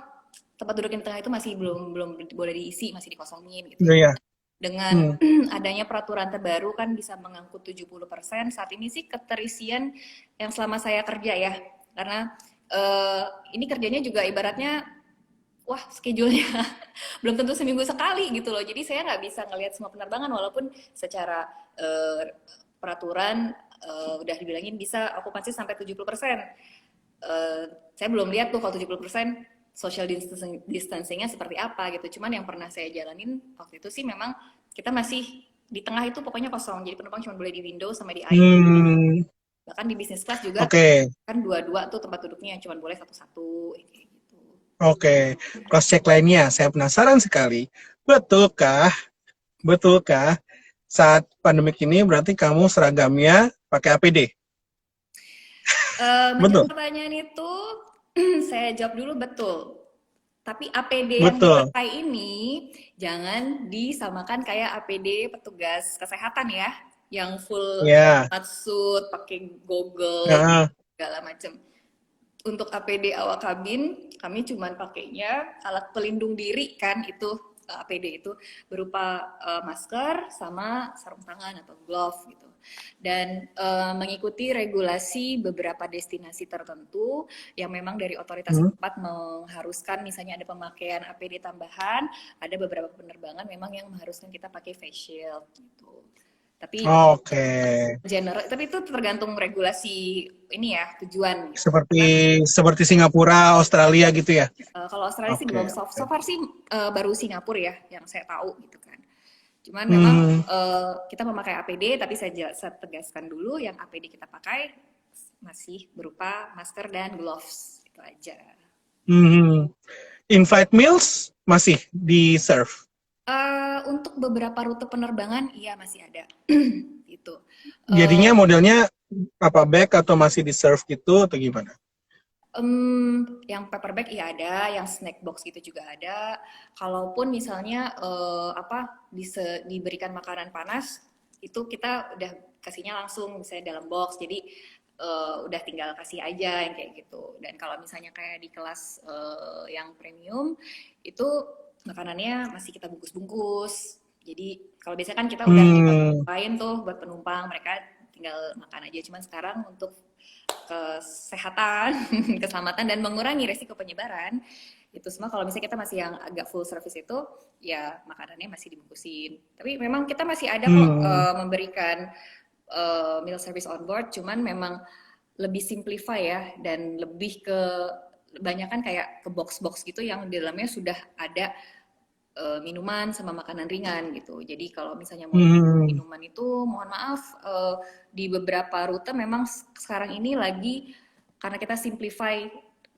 tempat duduk yang tengah itu masih belum belum boleh diisi, masih dikosongin gitu Iya ya. ya. Dengan Hmm. adanya peraturan terbaru kan bisa mengangkut 70%. Saat ini sih keterisian yang selama saya kerja ya. Karena ini kerjanya juga ibaratnya wah schedule-nya belum tentu seminggu sekali gitu loh. Jadi saya nggak bisa ngelihat semua penerbangan walaupun secara peraturan udah dibilangin bisa okupansi sampai 70%. saya belum lihat tuh kalau 70% social distancing-nya seperti apa gitu. Cuman yang pernah saya jalanin waktu itu sih memang kita masih di tengah itu pokoknya kosong. Jadi penumpang cuma boleh di window sama di aisle. Hmm, Bahkan di business class juga oke, kan dua-dua tuh tempat duduknya cuma boleh satu-satu kayak gitu. oke. Cross check lainnya, saya penasaran sekali. Betulkah, betulkah saat pandemik ini berarti kamu seragamnya pakai APD? Menjawab Betul, pertanyaan itu saya jawab dulu betul. Tapi APD yang betul. dipakai ini jangan disamakan kayak APD petugas kesehatan ya, yang full Ya, suit, pakai goggle, heeh. segala macam. Untuk APD awak kabin, kami cuma pakainya alat pelindung diri kan itu APD itu berupa masker sama sarung tangan atau glove gitu. Dan mengikuti regulasi beberapa destinasi tertentu yang memang dari otoritas Hmm. tempat mengharuskan misalnya ada pemakaian APD tambahan, ada beberapa penerbangan memang yang mengharuskan kita pakai face shield gitu. Tapi Oke, general, tapi itu tergantung regulasi ini ya tujuan gitu. seperti Kan seperti Singapura, Australia gitu ya. kalau Australia sih belum Oke, soft. oke. So far sih baru Singapura ya yang saya tahu gitu kan. Cuman memang Hmm, kita memakai APD, tapi saya tegaskan dulu yang APD kita pakai masih berupa masker dan gloves itu aja. hmm. In-flight meals masih di serve. Untuk beberapa rute penerbangan iya masih ada gitu. Jadinya modelnya apa bag atau masih di serve gitu atau gimana? Yang paper bag iya ada, yang snack box gitu juga ada. Kalaupun misalnya diberikan makanan panas, itu kita udah kasihnya langsung misalnya dalam box. Jadi udah tinggal kasih aja yang kayak gitu. Dan kalau misalnya kayak di kelas yang premium itu makanannya masih kita bungkus-bungkus. Jadi kalau biasanya kan kita udah Hmm, lain tuh buat penumpang, mereka tinggal makan aja. Cuman sekarang untuk kesehatan, keselamatan dan mengurangi resiko penyebaran itu semua kalau misalnya kita masih yang agak full service itu ya makanannya masih dibungkusin. Tapi memang kita masih ada kok hmm, memberikan meal service on board, cuman memang lebih simplify ya dan lebih ke banyak kan kayak ke box-box gitu yang di dalamnya sudah ada minuman sama makanan ringan gitu. Jadi kalau misalnya mau hmm, minuman itu mohon maaf di beberapa rute memang sekarang ini lagi karena kita simplify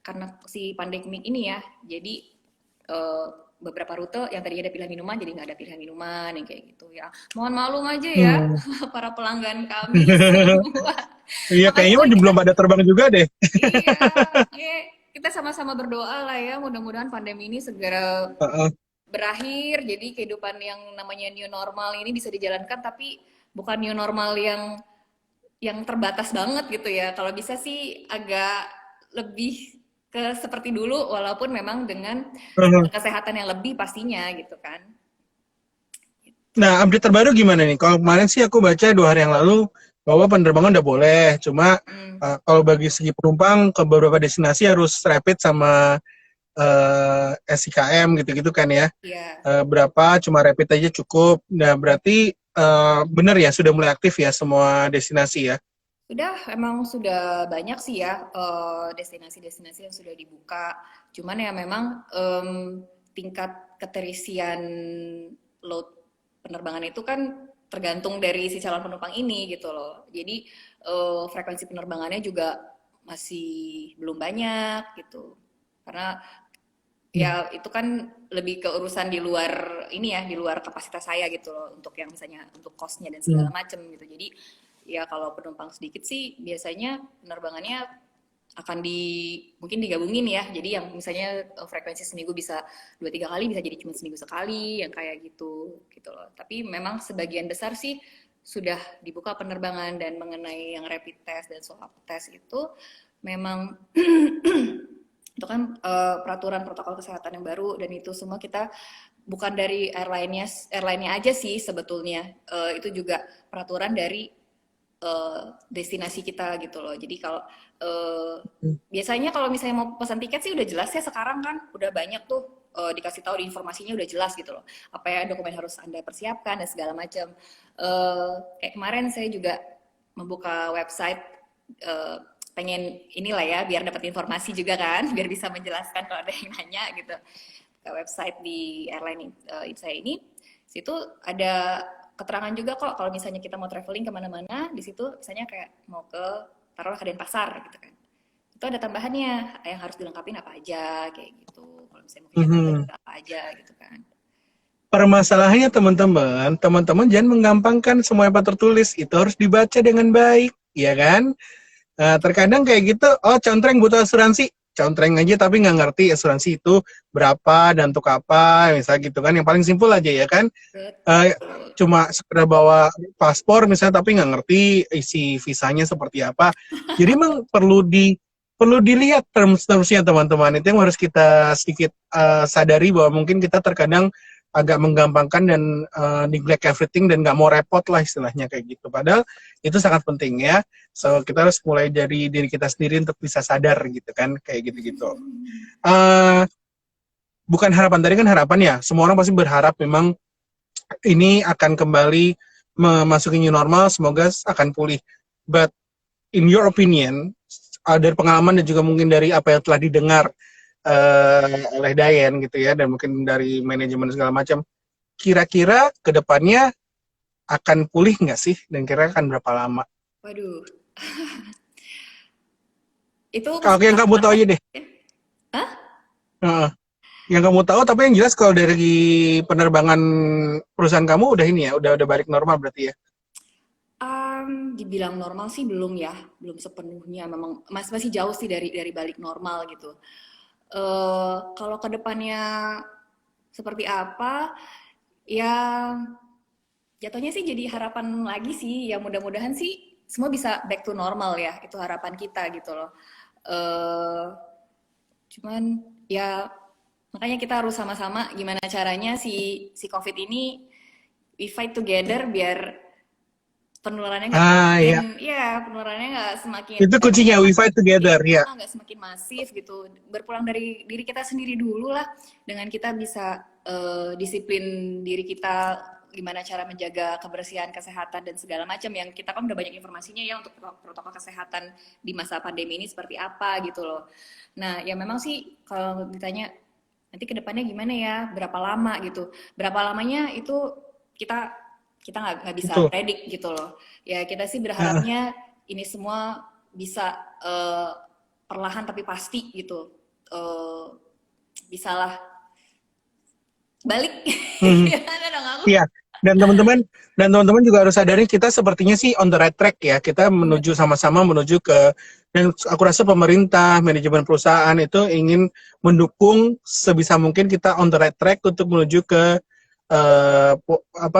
karena si pandemik ini ya. Jadi eh, beberapa rute yang tadi ada pilihan minuman jadi nggak ada pilihan minuman yang kayak gitu ya. Mohon maklum aja ya hmm. para pelanggan kami semua. Iya, Makanya kayaknya mah pokoknya kita belum pada terbang juga deh. iya, kita sama-sama berdoa lah ya mudah-mudahan pandemi ini segera Heeh. berakhir, jadi kehidupan yang namanya new normal ini bisa dijalankan, tapi bukan new normal yang terbatas banget gitu ya. Kalau bisa sih agak lebih ke seperti dulu, walaupun memang dengan Heeh. kesehatan yang lebih pastinya gitu kan. Nah, update terbaru gimana nih? Kalau kemarin sih aku baca 2 hari yang lalu bahwa penerbangan udah boleh, cuma Hmm, kalau bagi segi penumpang ke beberapa destinasi harus rapid sama SIKM gitu-gitu kan ya. ya. Berapa cuma rapid aja cukup. Nah, berarti benar ya sudah mulai aktif ya semua destinasi ya. Emang sudah banyak sih ya destinasi-destinasi yang sudah dibuka. Cuman ya memang tingkat keterisian load penerbangan itu kan tergantung dari si calon penumpang ini gitu loh. Jadi frekuensi penerbangannya juga masih belum banyak gitu. Karena ya itu kan lebih ke urusan di luar ini ya, di luar kapasitas saya gitu loh untuk yang misalnya untuk cost-nya dan segala Hmm. macam gitu. Jadi ya kalau penumpang sedikit sih biasanya penerbangannya akan mungkin digabungin ya. Jadi yang misalnya frekuensi seminggu bisa 2-3 kali bisa jadi cuma seminggu sekali yang kayak gitu loh. Tapi memang sebagian besar sih sudah dibuka penerbangan dan mengenai yang rapid test dan swab test itu memang itu kan peraturan protokol kesehatan yang baru dan itu semua kita bukan dari airline-nya aja sih sebetulnya itu juga peraturan dari destinasi kita gitu loh. Jadi kalau biasanya kalau misalnya mau pesan tiket sih udah jelas ya sekarang kan udah banyak tuh dikasih tahu di informasinya udah jelas gitu loh. Apa ya dokumen harus Anda persiapkan dan segala macam. Kayak kemarin saya juga membuka website pengen inilah ya, biar dapat informasi juga kan, biar bisa menjelaskan kalau ada yang nanya gitu ke website di airline saya ini, situ ada keterangan juga kok kalau misalnya kita mau traveling kemana-mana, di situ misalnya kayak mau ke taruhlah ke Denpasar gitu kan, itu ada tambahannya yang harus dilengkapin apa aja kayak gitu. Kalau misalnya mau ke Jakarta Mhm. juga apa aja gitu kan. Permasalahannya teman-teman jangan menggampangkan semua apa tertulis, itu harus dibaca dengan baik, ya kan? Nah, terkadang kayak gitu, oh contreng butuh asuransi, contreng aja tapi nggak ngerti asuransi itu berapa dan untuk apa, misalnya gitu kan, yang paling simpel aja ya kan, Eh, Betul. cuma sekedar bawa paspor misalnya tapi nggak ngerti isi visanya seperti apa, jadi emang perlu dilihat terms-termsnya teman-teman, itu yang harus kita sedikit sadari bahwa mungkin kita terkadang agak menggampangkan dan neglect everything dan nggak mau repot lah istilahnya kayak gitu. Padahal itu sangat penting ya. So kita harus mulai dari diri kita sendiri untuk bisa sadar gitu kan kayak gitu-gitu. Uh, Bukan harapan tadi kan harapan ya. Semua orang pasti berharap memang ini akan kembali memasuki new normal. Semoga akan pulih. But in your opinion, dari pengalaman dan juga mungkin dari apa yang telah didengar oleh Dayan gitu ya, dan mungkin dari manajemen segala macam, kira-kira ke depannya akan pulih nggak sih? Dan kira-kira akan berapa lama? Waduh, itu Kalau yang kamu tahu aja deh. Hah? Heeh. Yang kamu tahu, tapi yang jelas kalau dari penerbangan perusahaan kamu udah ini ya, udah balik normal berarti ya. Dibilang normal sih belum ya, belum sepenuhnya. Memang masih jauh sih dari balik normal gitu. Kalau kedepannya seperti apa, ya jatuhnya sih jadi harapan lagi sih. Ya mudah-mudahan sih semua bisa back to normal ya. Itu harapan kita gitu loh. Eh, Cuman ya makanya kita harus sama-sama gimana caranya si COVID ini we fight together biar penularannya nggak Ah semakin, ya, ya penularannya nggak semakin itu kuncinya, we fight together ya. nggak semakin masif gitu. Berpulang dari diri kita sendiri dulu lah, dengan kita bisa disiplin diri kita, gimana cara menjaga kebersihan, kesehatan dan segala macam yang kita kan udah banyak informasinya ya untuk protokol kesehatan di masa pandemi ini seperti apa gitu loh. Nah ya memang sih kalau ditanya nanti kedepannya gimana ya, berapa lama gitu, berapa lamanya itu kita kita nggak bisa Betul. predik gitu loh. Ya kita sih Ah, berharapnya ini semua bisa perlahan tapi pasti gitu. Bisalah balik. hmm. Gimana dong aku? Iya, dan teman-teman juga harus sadari kita sepertinya sih on the right track ya. Kita Bener. menuju sama-sama menuju ke, dan aku rasa pemerintah, manajemen perusahaan itu ingin mendukung sebisa mungkin kita on the right track untuk menuju ke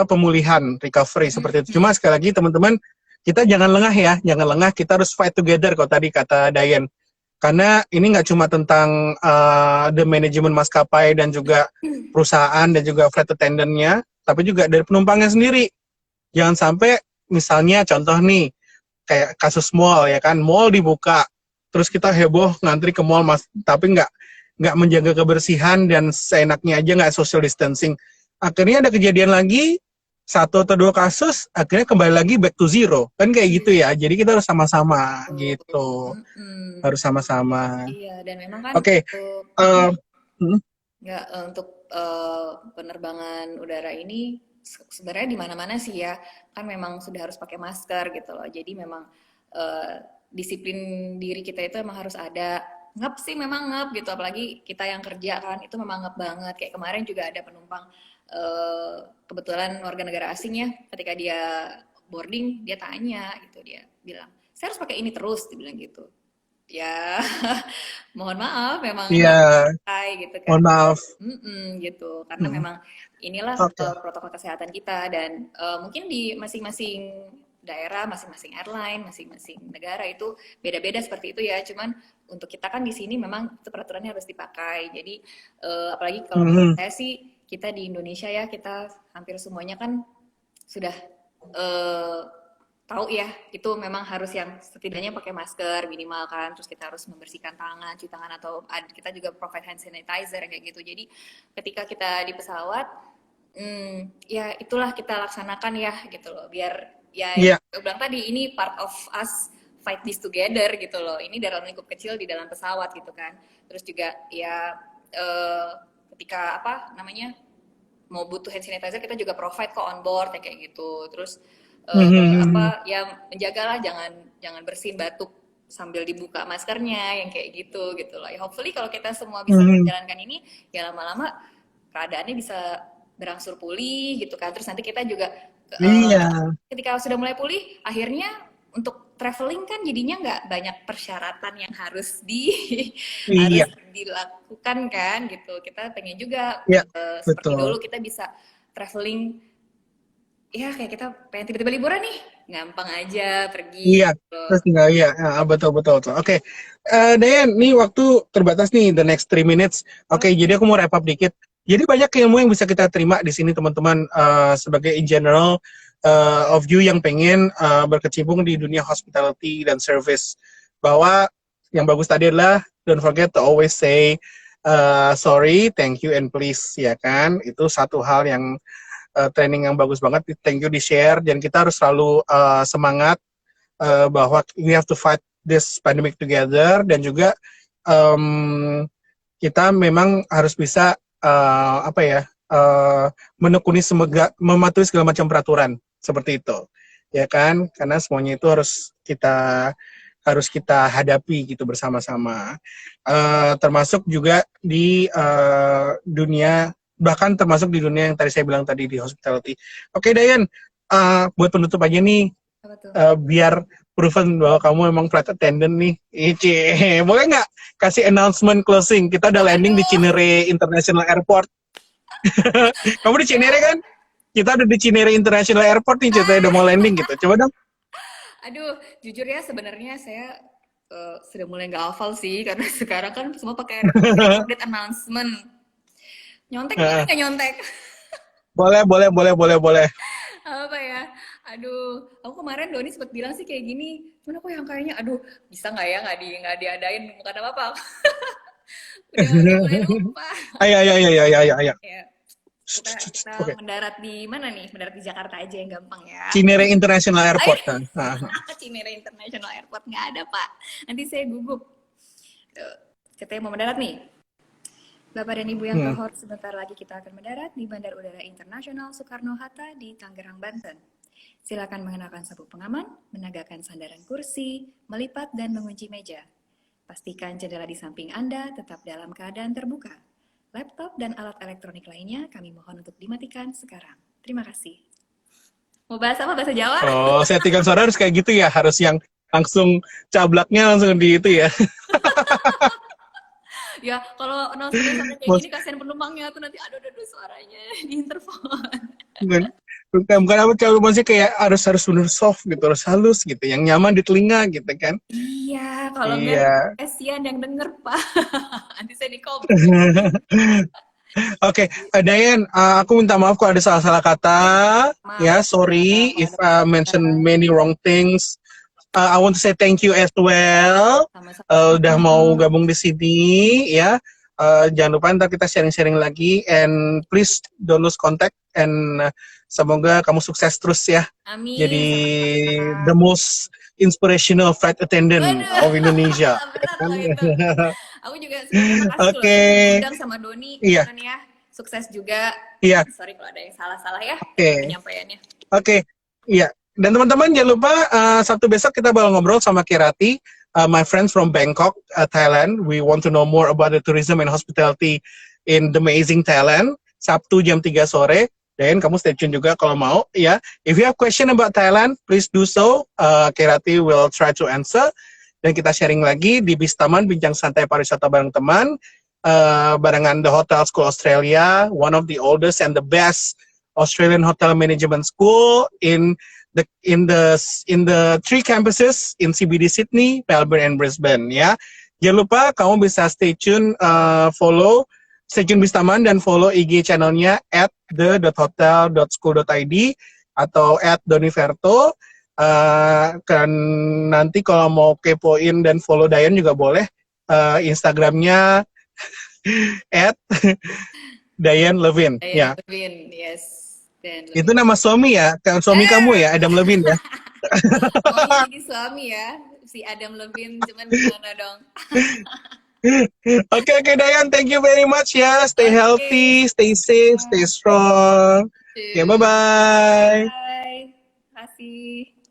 pemulihan, recovery seperti itu. Cuma sekali lagi teman-teman, kita jangan lengah ya, jangan lengah. Kita harus fight together kalau tadi kata Dayan. Karena ini nggak cuma tentang the manajemen maskapai dan juga perusahaan dan juga flight attendant-nya, tapi juga dari penumpangnya sendiri. Jangan sampai misalnya contoh nih kayak kasus mall ya kan, mall dibuka, terus kita heboh ngantri ke mall mas, tapi nggak menjaga kebersihan dan seenaknya aja nggak social distancing. Akhirnya ada kejadian lagi, satu atau dua kasus, akhirnya kembali lagi back to zero. Kan kayak gitu Iya. ya. Jadi kita harus sama-sama gitu. Mm-mm. Harus sama-sama. Iya, dan memang kan Oke. untuk Uh, nggak untuk penerbangan udara ini sebenarnya di mana-mana sih ya, kan memang sudah harus pakai masker gitu loh. Jadi memang disiplin diri kita itu emang harus ada. Ngep sih memang ngep gitu, apalagi kita yang kerja kan itu memang ngep banget. Kayak kemarin juga ada penumpang kebetulan warga negara asing ya, ketika dia boarding dia tanya gitu, dia bilang saya harus pakai ini terus, dia bilang gitu. Ya mohon maaf memang Iya, harus pakai gitu kan. mohon maaf. Gitu karena memang inilah Oke. protokol kesehatan kita, dan mungkin di masing-masing daerah, masing-masing airline, masing-masing negara itu beda-beda seperti itu ya. Cuman untuk kita kan di sini memang itu peraturannya harus dipakai. Jadi apalagi kalau menurut Mhm. saya sih kita di Indonesia ya, kita hampir semuanya kan sudah eh, tahu ya itu memang harus yang setidaknya pakai masker minimal kan, terus kita harus membersihkan tangan, cuci tangan, atau kita juga provide hand sanitizer kayak gitu. Jadi ketika kita di pesawat, ya itulah kita laksanakan ya gitu loh, biar ya yang Iya, gue bilang tadi ini part of us fight this together gitu loh. Ini dalam lingkup kecil di dalam pesawat gitu kan. Terus juga ya ketika apa namanya mau butuh hand sanitizer kita juga provide kok on board kayak gitu. Terus apa ya menjagalah jangan bersin batuk sambil dibuka maskernya yang kayak gitu loh. Ya hopefully kalau kita semua bisa menjalankan ini ya lama-lama keadaannya bisa berangsur pulih gitu kan. Terus nanti kita juga ketika sudah mulai pulih akhirnya untuk traveling kan jadinya nggak banyak persyaratan yang harus harus dilakukan kan gitu. Kita pengen juga seperti dulu kita bisa traveling ya kayak kita pengen tiba-tiba liburan nih gampang aja pergi gitu. Terus tinggal betul. Oke. Dayan, nih waktu terbatas nih, the next 3 minutes. Oke, jadi aku mau wrap up dikit. Jadi banyak ilmu yang bisa kita terima di sini teman-teman, sebagai in general of you yang pengen berkecimpung di dunia hospitality dan service, bahwa yang bagus tadi adalah don't forget to always say sorry, thank you, and please, ya kan? Itu satu hal yang training yang bagus banget. Thank you di share, dan kita harus selalu semangat bahwa we have to fight this pandemic together, dan juga kita memang harus bisa menekuni mematuhi segala macam peraturan seperti itu, ya kan? Karena semuanya itu harus kita hadapi gitu bersama-sama, termasuk juga di dunia, bahkan termasuk di dunia yang tadi saya bilang tadi di hospitality. Oke, Dayan, buat penutup aja nih, biar proven bahwa kamu emang flight attendant nih. Boleh nggak kasih announcement closing? Kita udah landing di Cinere International Airport. Kamu di Cinere kan? Kita udah di Cinere International Airport nih, ceritanya udah mau landing gitu. Coba dong. Aduh, jujur ya sebenarnya saya sudah mulai nggak hafal sih, karena sekarang kan semua pakai update announcement. Nyontek nggak nyontek? Boleh. Apa ya? Aduh, aku kemarin Doni sempat bilang sih kayak gini, cuman aku yang kayaknya, aduh, bisa nggak ya nggak diadain, bukan apa-apa. udah mulai lupa. Ayo. Ya, kita mendarat di mana nih? Mendarat di Jakarta aja yang gampang ya. Cinere International Airport kan. Cinere International Airport nggak ada Pak. Nanti saya gugup. Katanya mau mendarat nih. Bapak dan Ibu yang terhormat, sebentar lagi kita akan mendarat di Bandar Udara Internasional Soekarno-Hatta di Tangerang, Banten. Silakan mengenakan sabuk pengaman, menegakkan sandaran kursi, melipat dan mengunci meja. Pastikan jendela di samping Anda tetap dalam keadaan terbuka. Laptop dan alat elektronik lainnya kami mohon untuk dimatikan sekarang. Terima kasih. Mau bahas apa? Bahasa Jawa? Oh, settingan suara harus kayak gitu ya? Harus yang langsung cablaknya langsung di itu ya? Ya, kalau announcement sampai kayak gini kasihan penumpangnya tuh nanti aduh suaranya di interphone. Bukan apa, kalau maksudnya kayak harus bener soft gitu, harus halus gitu, yang nyaman di telinga gitu kan? Iya, kalau nggak kasihan yang denger Pak. Nanti saya di-comment. Oke, Dayan, aku minta maaf kalau ada salah-salah kata. Ya, sorry if I mention many wrong things. I want to say thank you as well. Udah mau gabung di sini, ya. Jangan lupa ntar kita sharing-sharing lagi, and please don't lose contact, and semoga kamu sukses terus ya. Amin. Jadi the most inspirational flight attendant of Indonesia. Aku juga terima kasih loh sama Doni, kan ya. Sukses juga. Iya. Sorry kalau ada yang salah-salah ya penyampaiannya. Oke. Iya. Dan teman-teman jangan lupa Sabtu besok kita bakal ngobrol sama Kirati, my friends from Bangkok, Thailand. We want to know more about the tourism and hospitality in the amazing Thailand. Sabtu jam 3 sore. Dan kamu stay tune juga kalau mau, ya. If you have question about Thailand, please do so. Kirati will try to answer. Dan kita sharing lagi di Bistaman, Bincang Santai Pariwisata Bareng Teman, barengan The Hotel School Australia, one of the oldest and the best Australian hotel management school in the 3 campuses in CBD Sydney, Melbourne, and Brisbane, ya. Jangan lupa kamu bisa stay tune, stay tune Bistaman dan follow IG channelnya @the.hotel.school.id atau @doniverto. Kan nanti kalau mau kepoin dan follow Dayan juga boleh, Instagramnya @Dayan Levin. Ya. Levin, yes. Itu nama suami ya, suami kamu ya, Adam Levin ya. Oh, jadi suami ya. si Adam Levine, cuman gimana dong? Oke, Dayan, thank you very much ya. Stay Oke. healthy, stay safe, stay strong. Oke, bye-bye. Bye. Terima kasih.